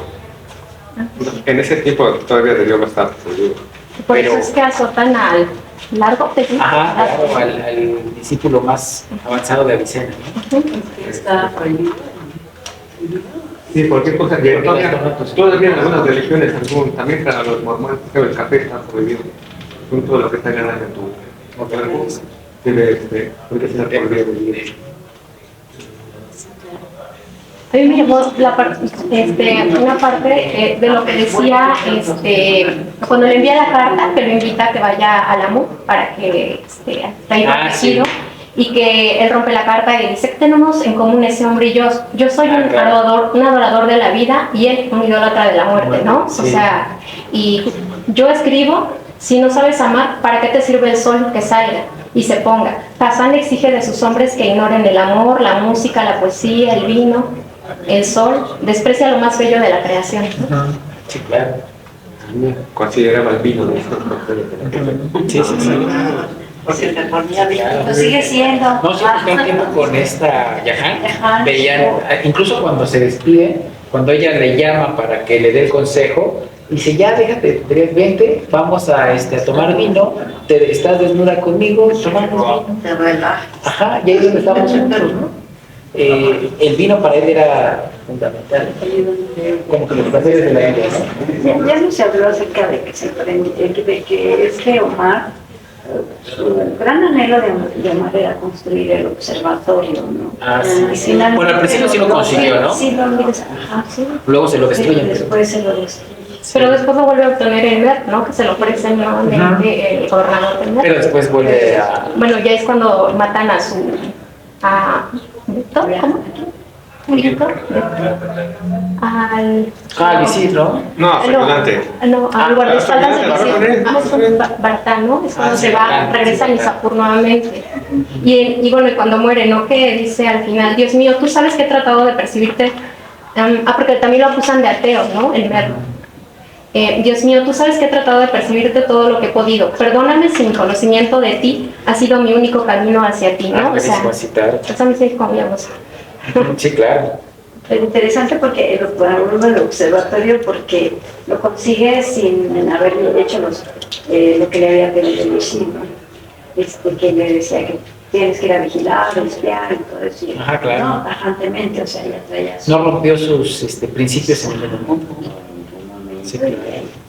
En ese tiempo todavía debió no estar prohibido. Por Pero- eso es que azotan al largo técnico. Ajá, claro, al discípulo más avanzado de Avicena, ¿no? Está prohibido. Sí, cualquier cosa que todavía en algunas religiones, también para los mormones, el café está prohibido. Todo lo que está ganando en tu cuerpo debe estar prohibido. A mí me llamó una parte de lo que decía, cuando le envía la carta, que lo invita a que vaya a la MU para que esté ahí protegido, y que él rompe la carta y dice que tenemos en común ese hombre y yo. Yo soy un adorador de la vida y él un idólatra de la muerte, ¿no? Sí. O sea, y yo escribo, si no sabes amar, ¿para qué te sirve el sol que salga y se ponga? Hassan exige de sus hombres que ignoren el amor, la música, la poesía, el vino, el sol, desprecia lo más bello de la creación, ¿no? Sí, claro. consideraba el vino, ¿no? Sí, sí, sí. Porque se ponía bien. Lo sigue siendo. No, sí, todo el tiempo con esta Yahan, Yahan. veían, incluso cuando se despiden, cuando ella le llama para que le dé el consejo, dice, ya déjate, vente, vamos a tomar vino, estás desnuda conmigo, tomamos vino. Se relaja. Ajá, y ahí es donde estamos juntos, ¿no? El vino para él era fundamental, como que los placeres de la vida, ¿no? Ya no se habló acerca de que Omar, su gran anhelo de Omar era construir el observatorio, ¿no? Ah, sí. Y finalmente Bueno, al principio sí lo consiguió, ¿no? Sí, ajá, sí. Luego se lo destruyen. Después se lo destruyen. Pero después lo vuelve a obtener el MER, ¿no? Que se lo ofrece nuevamente el gobernador del MER. Pero después vuelve a... Bueno, ya es cuando matan a su... ¿Víctor? ¿Cómo? ¿Víctor? Al visir, ¿no? No, circulante. No, al guardaespaldas de circulante, visir. Bartán, ¿no? Es cuando se va, circulante, regresa a sí, Nizapur nuevamente. Y bueno, y cuando muere, ¿no? Que dice al final, Dios mío, tú sabes que he tratado de percibirte. Porque también lo acusan de ateo, ¿no? El MER. Dios mío, tú sabes que he tratado de percibirte todo lo que he podido. Perdóname si mi conocimiento de ti ha sido mi único camino hacia ti, ¿no? O sea, eso me dice como digamos. Sí, claro. Es interesante porque el observatorio porque lo consigue sin haber hecho lo que le había pedido Lucy, ¿no? Que le decía que tienes que ir a vigilar, espiar y todo eso. Ajá, claro. No, tajantemente, o sea, ya traía No rompió sus principios en el mundo. Sí, claro.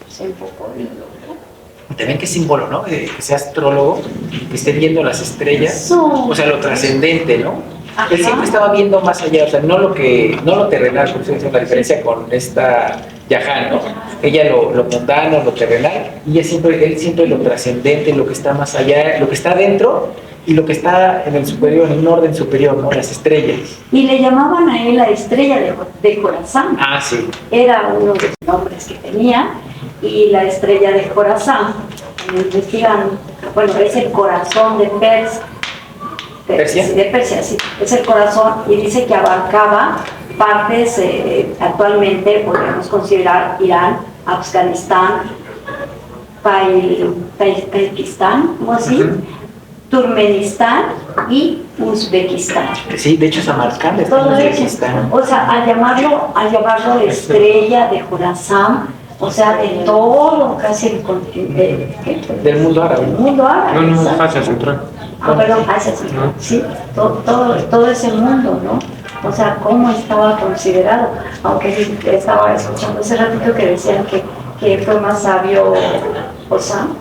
Se enfocó y lo logró. También qué símbolo, ¿no? Que sea astrólogo, que esté viendo las estrellas, Eso. o sea, lo trascendente, ¿no? Ajá. Él siempre estaba viendo más allá, o sea, no lo terrenal, por eso la diferencia con esta Yahan, ¿no? Ella lo mundano, lo terrenal, y él siempre lo trascendente, lo que está más allá, lo que está dentro y lo que está en el superior, en un orden superior, ¿no? Las estrellas. Y le llamaban a él la estrella de Corazán. Ah, sí. Era uno de los nombres que tenía, y la estrella de Corazán, investigan, bueno, es el corazón de ¿Persia? De Persia, sí, es el corazón, y dice que abarcaba partes, actualmente podríamos considerar Irán, Afganistán, Tayikistán, ¿cómo así? Turkmenistán y Uzbekistán. Sí, de hecho Samarcanda está en Todo eso, Uzbekistán. o sea, al llamarlo estrella de Jorazán, o sea, de todo casi el continente Del mundo árabe. del mundo árabe. No, ¿sabes? Asia Central. Perdón, Asia Central, sí, todo ese mundo, ¿no? O sea, cómo estaba considerado, aunque estaba escuchando hace ratito que decían que fue más sabio Osam.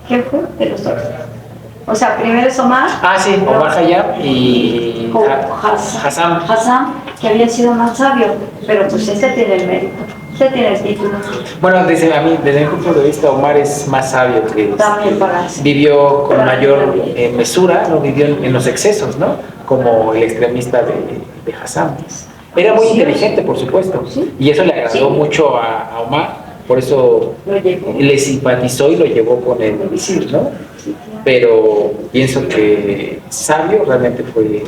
¿Quién fue de los dos? O sea, primero es Omar. Ah, sí, Omar Khayyam y Hassan. Hassan, que había sido más sabio, pero pues este tiene el mérito, este tiene el título. Bueno, desde mi punto de vista, Omar es más sabio que También para vivió con mayor mesura, no vivió en los excesos, ¿no? Como el extremista de Hassan. Era muy inteligente, por supuesto, y eso le agradó mucho a Omar, por eso le simpatizó y lo llevó con el visir, ¿no? Pero pienso que sabio realmente fue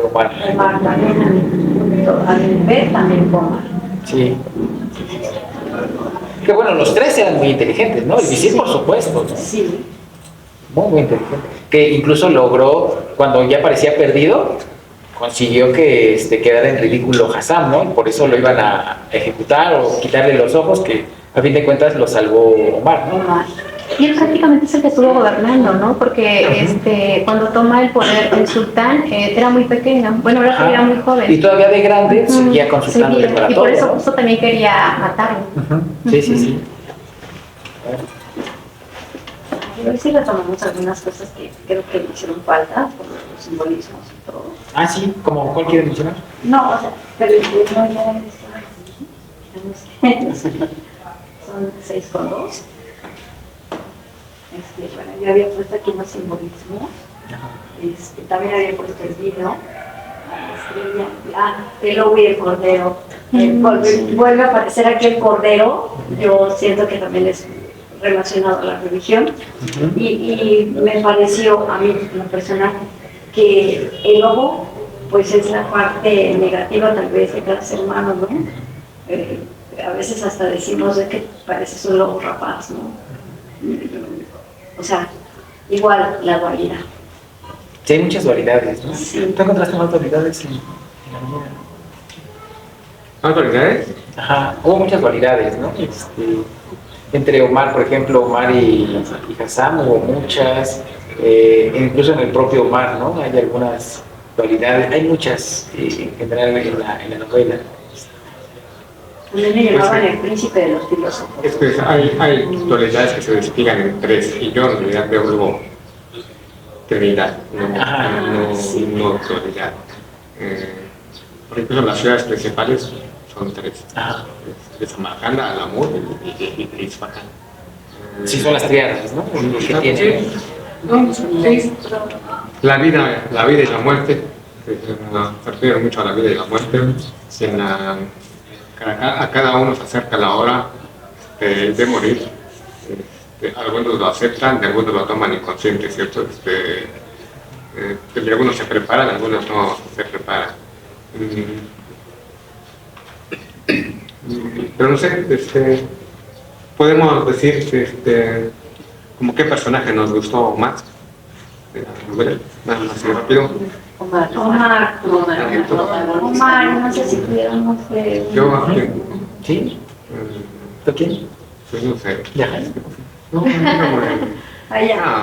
Omar. Omar también, a mi ver también fue Omar. Sí. Que bueno, los tres eran muy inteligentes, ¿no? El visir, por supuesto, ¿no? Sí. Muy inteligente. Que incluso logró, cuando ya parecía perdido, consiguió que quedara en ridículo Hassan, ¿no? Y por eso lo iban a ejecutar o quitarle los ojos, que a fin de cuentas lo salvó Omar, ¿no? Omar. Y él prácticamente es el que estuvo gobernando, ¿no? Porque cuando toma el poder el sultán era muy pequeño, bueno, ahora Ajá. era muy joven. Y todavía de grande seguía consultándole para y todo. por eso ¿no? justo también quería matarlo. Sí, sí, sí. A ver si retomamos algunas cosas que creo que le hicieron falta, como los simbolismos y todo. Ah, sí, ¿como cuál quiere mencionar? No, o sea, pero no ya son 6 con 2. Bueno, yo había puesto aquí unos simbolismos. También había puesto el vino, la estrella, el lobo y el cordero. Vuelve a aparecer aquí el cordero. Yo siento que también es relacionado a la religión. Y me pareció a mí, en lo personal, que el lobo pues es la parte negativa tal vez de cada ser humano, ¿no? a veces hasta decimos de que pareces un lobo rapaz, ¿no? O sea, igual la dualidad. Sí, hay muchas dualidades, ¿no? Sí. ¿Tú encontraste más dualidades en la novela? ¿Más dualidades? Ajá, hubo muchas dualidades, ¿no? Entre Omar, por ejemplo, Omar y Hassan hubo muchas, incluso en el propio Omar, ¿no? Hay algunas dualidades, hay muchas en general en la novela. A mí me llamaban el príncipe de los filósofos. Es que hay dualidades que se despliegan en tres, y yo en realidad veo luego trinidad, no dualidad. Por ejemplo, las ciudades principales son tres. Ajá. De Samarcanda, Alamut y Isfahan. Sí, son las triadas, ¿no? Que tiene. Sí. La vida y la muerte, se refiere mucho a la vida y la muerte. A cada uno se acerca la hora de morir. Algunos lo aceptan, de algunos lo toman inconsciente, ¿cierto? De algunos se preparan, algunos no se preparan. Pero no sé, podemos decir como qué personaje nos gustó más de la novela, más así rápido. Omar, no sé si pudiéramos ver. Yo, ¿Sí? ¿Tú quién? pues no sé. Ya. No, Allá.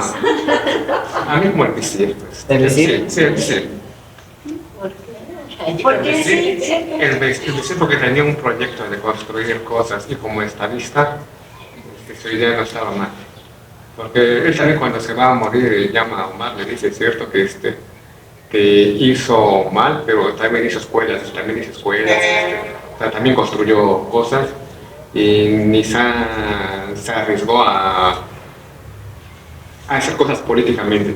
a mí como el visir. ¿El visir? Sí, el visir. Porque sí, El visir porque tenía un proyecto de construir cosas y como estadista, su idea no estaba mal. Porque él también cuando se va a morir llama a Omar, le dice, es cierto que hizo mal, pero también hizo escuelas, o sea, también construyó cosas y ni se arriesgó a hacer cosas políticamente.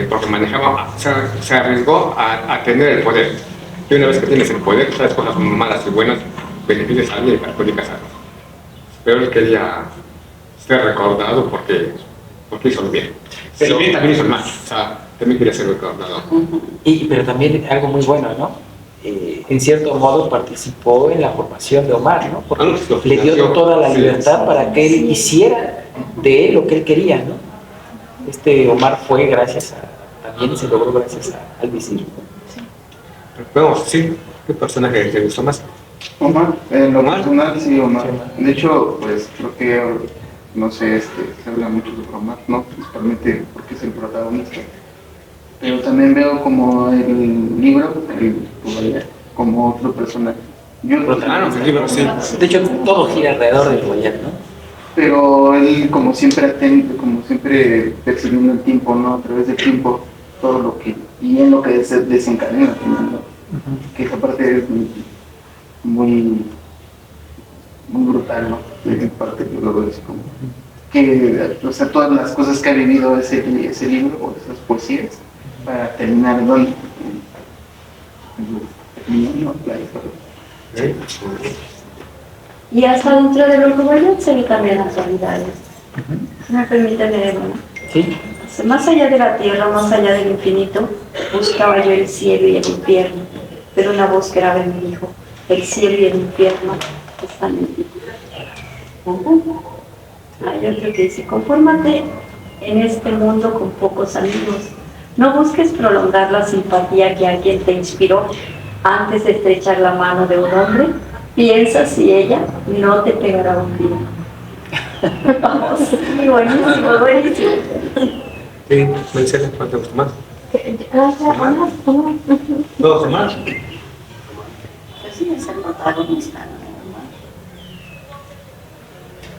Porque manejaba, se arriesgó a tener el poder. Y una vez que tienes el poder, sabes cosas malas y buenas, beneficias a alguien y perjudicas a otros. Pero él quería ser recordado porque hizo el bien. Pero el bien también hizo el mal, o sea, también quería ser recordado. Pero también algo muy bueno, ¿no? En cierto modo participó en la formación de Omar, ¿no? Porque le dio toda la libertad para que él hiciera de él lo que él quería, ¿no? Omar fue también se logró gracias al visir. Bueno, sí, ¿qué personaje te gustó más? Omar, en lo Omar. personal sí, Omar. De hecho, pues creo que, no sé, se habla mucho sobre Omar, ¿no? Principalmente porque es el protagonista. Pero también veo como el libro, como otro personaje. El libro, sí. De hecho, todo gira alrededor de Tobayat, ¿no? Pero él como siempre atento, como siempre percibiendo el tiempo, ¿no? A través del tiempo, todo lo que, y en lo que se desencadena, ¿no? Que esa parte es muy brutal, ¿no? De parte que luego es como que, o sea, todas las cosas que ha vivido ese libro o esas poesías para terminar donde Y hasta dentro de los novelas se ve también las dualidades. Me permite leer una. Sí. Más allá de la tierra, más allá del infinito, buscaba yo el cielo y el infierno. Pero una voz grave me dijo, el cielo y el infierno están en ti. Hay otro que dice, confórmate en este mundo con pocos amigos. No busques prolongar la simpatía que alguien te inspiró antes de estrechar la mano de un hombre. Piensa si ella no te pegará un tiro. Sí, buenísimo, buenísimo. Sí, Maricela, ¿cuál te gustó más? ¿Todos más? Pues sí, es el protagonista, ¿no?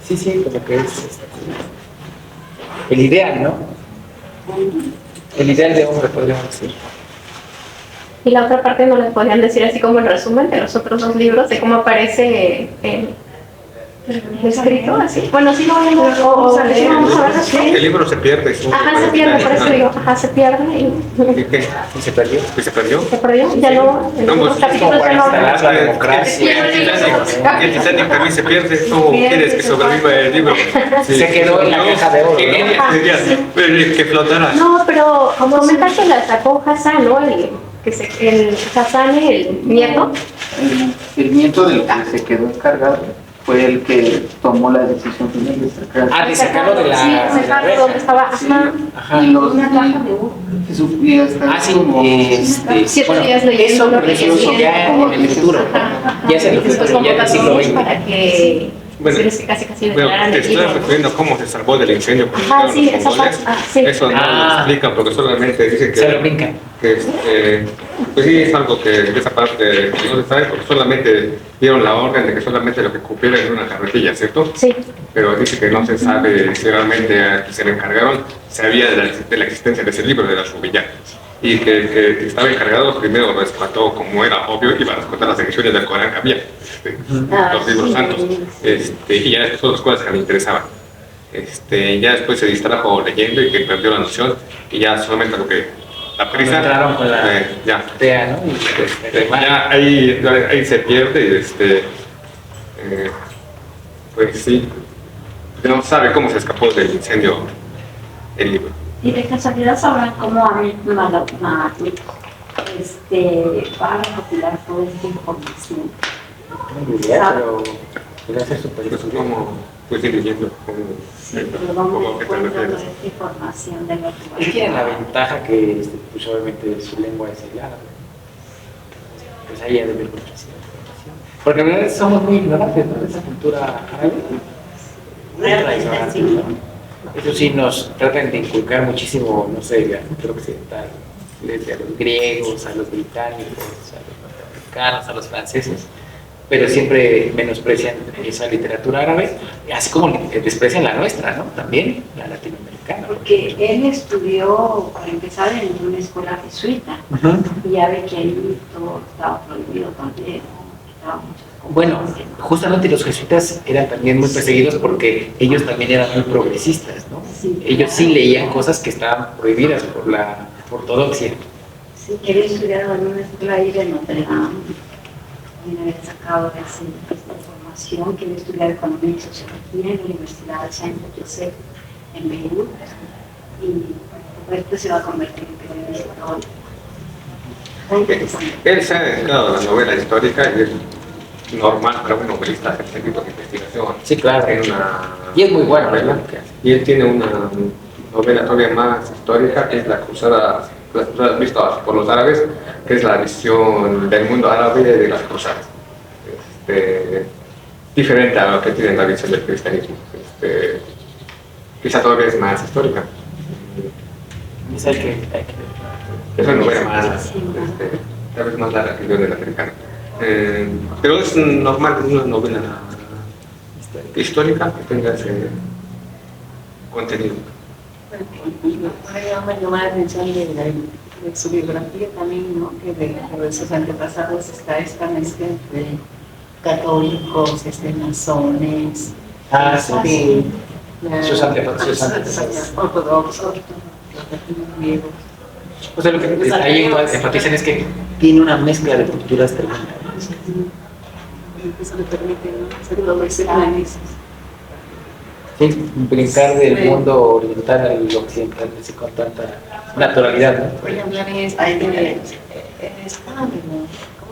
Sí, como que es el ideal, ¿no? El ideal de hombre, podríamos decir. Y la otra parte no les podían decir así como el resumen de los otros dos libros, de cómo aparece escrito así. Bueno, sí lo vamos a leer, vamos a ver así. El libro se pierde. Ajá, se pierde, por eso digo, se pierde y ¿Qué? ¿Se perdió? ¿Se perdió? se perdió, ya no, en No, los pues, capítulos ya no. La democracia. El Titanic también se pierde. ¿Cómo quieres que sobreviva el libro? Se quedó en la caja de oro, ¿no? Que flotara. No, pero como comentar que la sacó Hassan, ¿no? el Hassan, el nieto. El nieto del que se quedó encargado fue el que tomó la decisión final de sacar. De sacarlo de la. Sí, de la sacarlo reja. donde estaba. Ajá. Ajá. Y los Una caja de humo. y hasta como 7 días leyendo eso lo que eso decía. ya en el futuro, ya es en el Después futuro, ya en el siglo convocamos XX. para que Bueno, casi Bueno, declararan te el estoy libro. refiriendo a cómo se salvó del incendio cuando Ah, llegaron sí, los esa mongoles. parte. Sí. Eso no lo explican porque solamente dice Se lo que, brincan. pues sí, es algo que de esa parte no se sabe porque solamente dieron la orden de que solamente lo que cupiera era una carretilla, ¿cierto? Sí. Pero dice que no se sabe si realmente a quien se le encargaron sabía de la existencia de ese libro de la Shubilla. Y que el que estaba encargado primero rescató, como era obvio, iba a rescatar las ediciones del Corán que había, los libros santos, y ya después otras cosas que le interesaban. Ya después se distrajo leyendo y que perdió la noción, y ya solamente lo que la prisa, Entraron con la ya, tea, ¿no? Y ya ahí se pierde, pues sí, no sabe cómo se escapó del incendio el libro. Y de casualidad sabrán cómo Amit Malik va a recopilar toda esta información. Muy bien, pero debe ser súper Pues difícil. como pues ir leyendo Sí, pero vamos como que te encontrando refieres. esta información de lo que Él tiene la ventaja que, pues obviamente, su lengua es el árabe. Pues ahí ha de haber muchísima información. Porque en realidad somos muy ignorantes, ¿no? De esa cultura árabe. Ultra ignorantes, ¿no? Eso sí, nos tratan de inculcar muchísimo, no sé, la cultura occidental. Desde a los griegos, a los británicos, a los norteamericanos, a los franceses. Pero siempre menosprecian esa literatura árabe, así como desprecian la nuestra, ¿no? También, la latinoamericana. Porque él estudió, para empezar, en una escuela jesuita, y ya ve que ahí todo estaba prohibido también, ¿no? Quitaban muchas cosas. Bueno, justamente los jesuitas eran también muy perseguidos porque ellos también eran muy progresistas, ¿no? Sí, Ellos sí leían cosas que estaban prohibidas por la ortodoxia. Sí, que había estudiado en una escuela ahí de Notre Dame, y me había sacado de esta información, que había estudiado economía y sociología en la Universidad de Saint-Joseph en Beirut, y después se va a convertir en periodista. Él se ha dedicado a la novela histórica y es normal para un novelista hacer este tipo de investigación. Sí, claro. Y es muy bueno, ¿verdad? Y él tiene una novela todavía más histórica, que es las cruzadas vistas por los árabes, que es la visión del mundo árabe de las cruzadas. Diferente a lo que tiene la visión del cristianismo. Quizá todavía es más histórica. Es el que hay que ver. Es una novela más, tal vez más larga que el del americano. Pero es normal, es una novela histórica que tenga ese contenido. Me llama la atención de su biografía también, ¿no? Que de sus antepasados está esta mezcla entre católicos, masones, Sí. Sus antepasados antepasados. ortodoxos, griegos. O sea, lo que ahí enfatizan es que tiene una mezcla de culturas tremenda. Eso le permite, ¿no? Hacer todo ese análisis. Sí, brincar del mundo oriental al occidental así con tanta naturalidad, ¿no? Voy a hablar en estable, ¿no?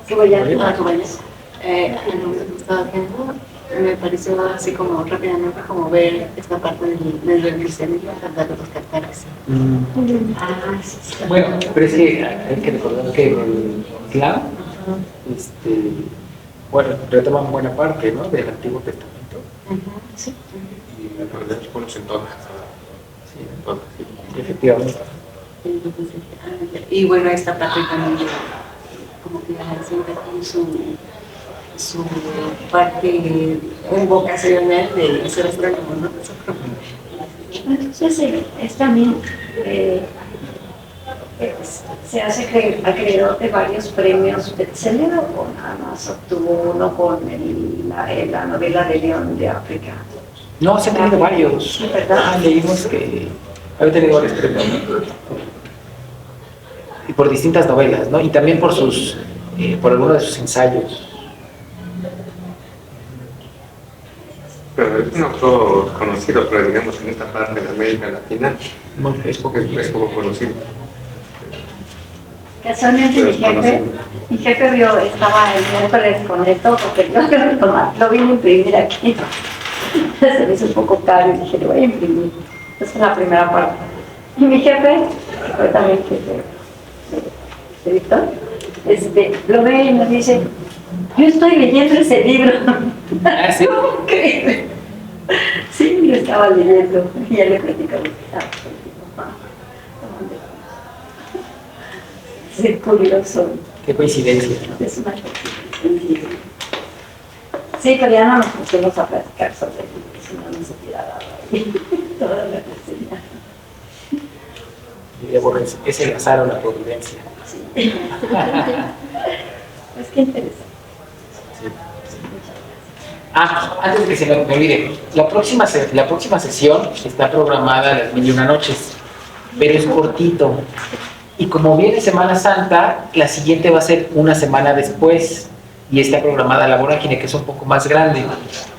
¿Qué voy a Ah, tú vayas. Lo que estaba viendo, me pareció así como rápidamente como ver esta parte del cristianismo cantar los cantares. Bueno, pero es que hay que recordar que en el Islam, bueno, retoman buena parte, ¿no? Del Antiguo Testamento. Sí. Y la verdad es que conocen todas. Sí, efectivamente. Y bueno, esta parte también como que siempre tiene su parte vocacional de ser astrónomo, ¿no? Entonces es también se hace acreedor de varios premios Bestseller, o nada más obtuvo uno con la novela de León de África. No, se han tenido varios. ¿Verdad? Leímos que había tenido varios premios, ¿no? Y por distintas novelas, ¿no? Y también por por algunos de sus ensayos. Pero es un autor conocido, pero digamos en esta parte de América Latina es poco conocido. Casualmente mi jefe vio, estaba el miércoles con esto, porque yo lo vine a imprimir aquí. Se me hizo un poco caro y dije, lo voy a imprimir. Esa es la primera parte. Y mi jefe, que fue también jefe de Víctor, lo ve y nos dice, yo estoy leyendo ese libro. ¿Ah, sí? ¿Cómo crees? Sí, lo estaba leyendo. Y ya le platicamos. Sí, curioso. Qué coincidencia. Es una coincidencia. Sí, pero ya no nos pusimos a platicar sobre él, si no nos tiraba toda la reseña. Diría Borges, es el azar o la providencia. Sí. Pues qué interesante. Sí. Antes de que se me olvide, la próxima sesión está programada a las 1001 noches, pero es cortito. Y como viene Semana Santa, la siguiente va a ser una semana después y está programada la vorágine, que es un poco más grande.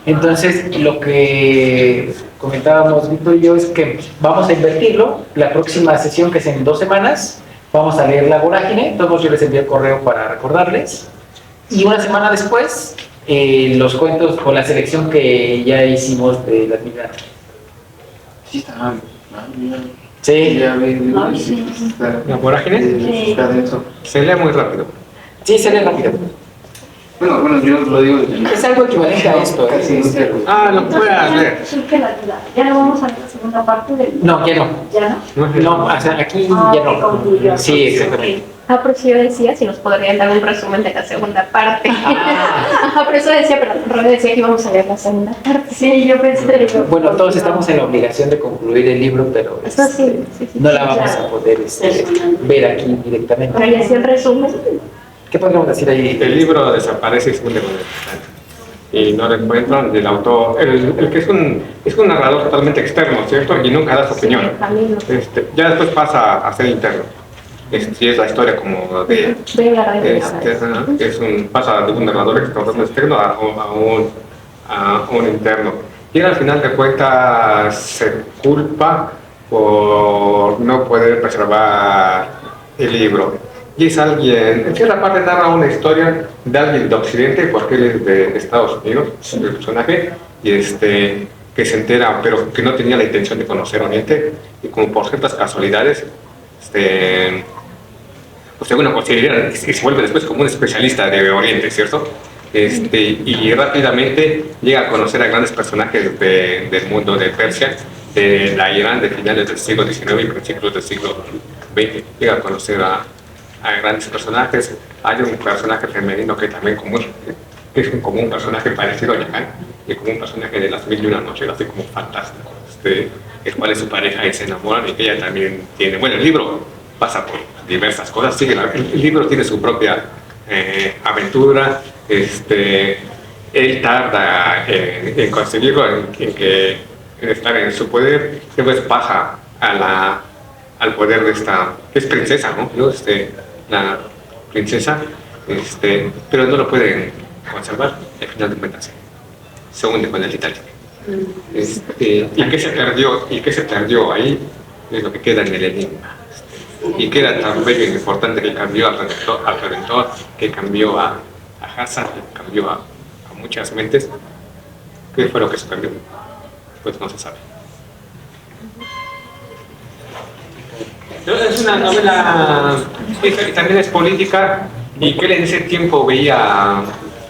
Entonces, lo que comentábamos Víctor y yo es que vamos a invertirlo. La próxima sesión, que es en 2 semanas, vamos a leer la vorágine. Todos yo les envío el correo para recordarles. Y una semana después, los cuentos con la selección que ya hicimos de las migrantes. Sí, está. Sí. Ya vi. Ay, sí. ¿La vorágine? Sí. Está denso. Se lee muy rápido. Sí, se lee rápido. Bueno, yo lo digo. Es algo equivalente a esto. Casi no sé. Lo puedes leer. Surge la duda. Ya no vamos a ver la segunda parte del. No, ya no. ¿Ya no? No, o sea, aquí ya que concluyó. no. Sí, exactamente. Por eso yo decía si nos podrían dar un resumen de la segunda parte. Por eso decía, pero Rode decía que íbamos a ver la segunda parte. Sí, yo pensé. Bueno, todos estamos en la obligación de concluir el libro, pero Eso sí, sí. no la vamos a poder ver aquí directamente. Pero ya hacía el resumen. ¿Qué podríamos decir ahí? El libro desaparece según de y no lo encuentran del autor, el que es un narrador totalmente externo, ¿cierto? Y nunca da su opinión. Ya después pasa a ser interno. Sí, es la historia como de pasa de un narrador externo a un interno. Y al final de cuentas se culpa por no poder preservar el libro. Y es alguien, en cierta parte narra una historia de alguien de Occidente, porque él es de Estados Unidos, el personaje, y que se entera, pero que no tenía la intención de conocer Oriente, y como por ciertas casualidades, pues según la posibilidad, se vuelve después como un especialista de Oriente, ¿cierto? Y rápidamente llega a conocer a grandes personajes del mundo de Persia, de la Irán de finales del siglo XIX y principios del siglo XX. Llega a conocer a grandes personajes. Hay un personaje femenino que también es como un personaje parecido a Yakan, y como un personaje de las 1001 noches, así como fantástico, el cual es su pareja y se enamoran, y que ella también tiene, bueno, el libro pasa por diversas cosas, sí, el libro tiene su propia aventura, él tarda en conseguirlo, en estar en su poder, después pasa al poder de esta, que es princesa, ¿no? La princesa, pero no lo pueden conservar, al final de cuentas se hunde con el Titanic. ¿Y qué se perdió ahí? Es lo que queda en el enigma. Y que era tan bello y importante, que cambió al Redentor, que cambió a Hassan, que cambió a muchas mentes. ¿Qué fue lo que se perdió? Pues no se sabe. Es una novela que también es política, y que en ese tiempo veía,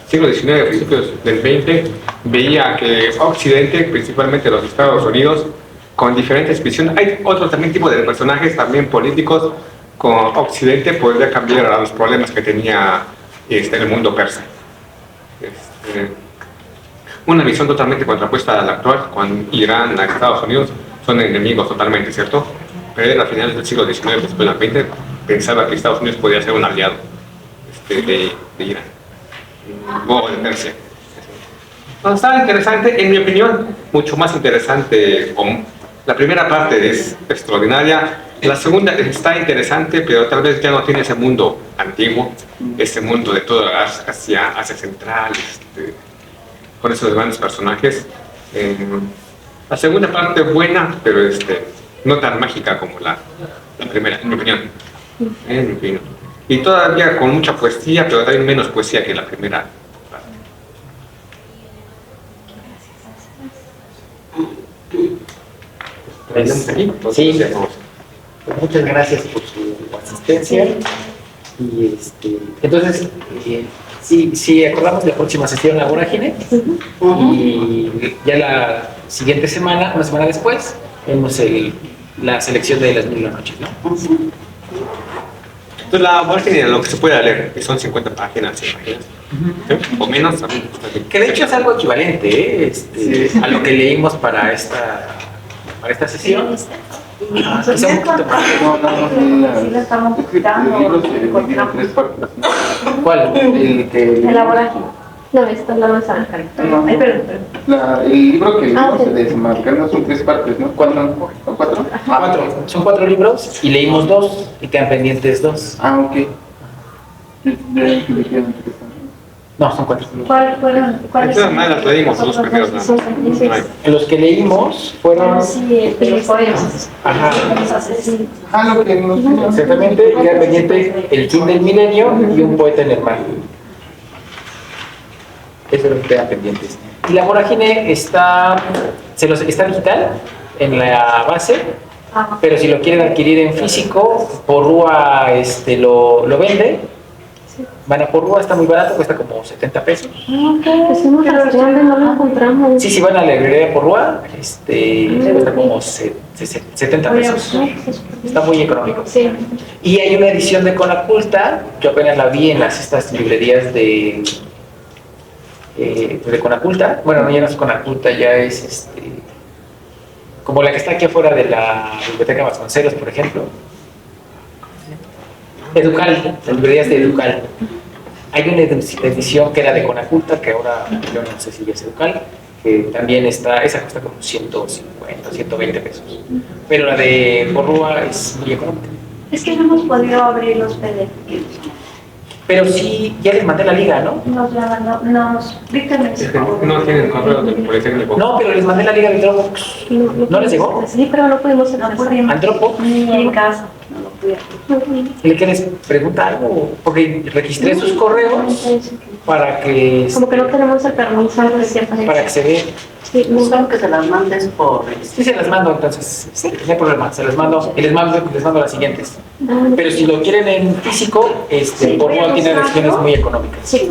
siglo XIX, principios del XX, veía que Occidente, principalmente los Estados Unidos, con diferentes visiones, hay otro también tipo de personajes también políticos, con Occidente podría cambiar a los problemas que tenía el mundo persa. Una visión totalmente contrapuesta a la actual, cuando Irán, a Estados Unidos son enemigos totalmente, ¿cierto? Pero él, a finales del siglo XIX, después del XX, pensaba que Estados Unidos podía ser un aliado de Irán o de Persia. Entonces, estaba interesante, en mi opinión, mucho más interesante. La primera parte es extraordinaria, la segunda está interesante, pero tal vez ya no tiene ese mundo antiguo, ese mundo de toda Asia Central, con esos grandes personajes. La segunda parte buena, pero no tan mágica como la primera, en mi opinión. Y todavía con mucha poesía, pero hay menos poesía que la primera parte. Sí, pues muchas gracias por su asistencia. Y entonces, sí, acordamos la próxima sesión La Vorágine. Y ya la siguiente semana, una semana después, vemos la selección de Las Mil y una Noches, ¿no? Entonces la Vorágine lo que se puede leer, que son 50 páginas, 100 páginas, ¿sí? O menos también. Que de hecho es algo equivalente, a lo que leímos para esta sesión. Quizá un poquito más. Sí, la estamos buscando. El libro se divide en 3 partes. ¿Cuál? El que... De la vorágine. No, esto no lo saben. Ay, perdón. El libro que leímos se desmarcando son 3 partes, ¿no? ¿Cuatro? Son 4 libros y leímos 2 y quedan pendientes 2. Ah, ok. No, son 4. ¿Cuál es? Estas más las leímos, los primeros, ¿no? No hay. Los que leímos fueron... Sí, los poemas. Ajá, Ah, lo que nos... exactamente, y queda pendiente El Fin del Milenio y Un Poeta en el Mar. Eso es lo que quedan pendientes. Y La Vorágine está digital en la base, pero si lo quieren adquirir en físico, Porrúa lo vende. Van a Porrúa, está muy barato, cuesta como 70 pesos. Estuvimos rastreando y no lo encontramos. Sí, si van a la librería Porrúa, cuesta como 70 pesos. Está muy económico. Sí. Y hay una edición de Conaculta, yo apenas la vi en estas librerías de Conaculta. Bueno, no, ya no es Conaculta, ya es como la que está aquí afuera de la Biblioteca Vasconcelos, por ejemplo. Educal, las librerías de Educal. Hay una edición que era de Conaculta, que ahora yo no sé si ya es Educal, que también esa cuesta como 150, 120 pesos. Pero la de Porrúa es muy económica. Es que no hemos podido abrir los PDF. Pero sí, ya les mandé la liga, ¿no? Díganme. Es que no tienen correo del Politécnico. No, pero les mandé la liga de Dropbox. ¿No les llegó? Sí, pero no pudimos No acceder. pudimos. ¿Al Dropbox? Ni en casa. No lo pude. ¿Le quieres preguntar algo? Porque registré sus correos para que Como que no tenemos el permiso de para que se vea. Sí, no. Buscan que se las mandes por... Sí, se las mando, entonces, no hay problema, se las mando y les mando las siguientes. Pero si lo quieren en físico, Porrúa tiene ediciones muy económicas. Sí.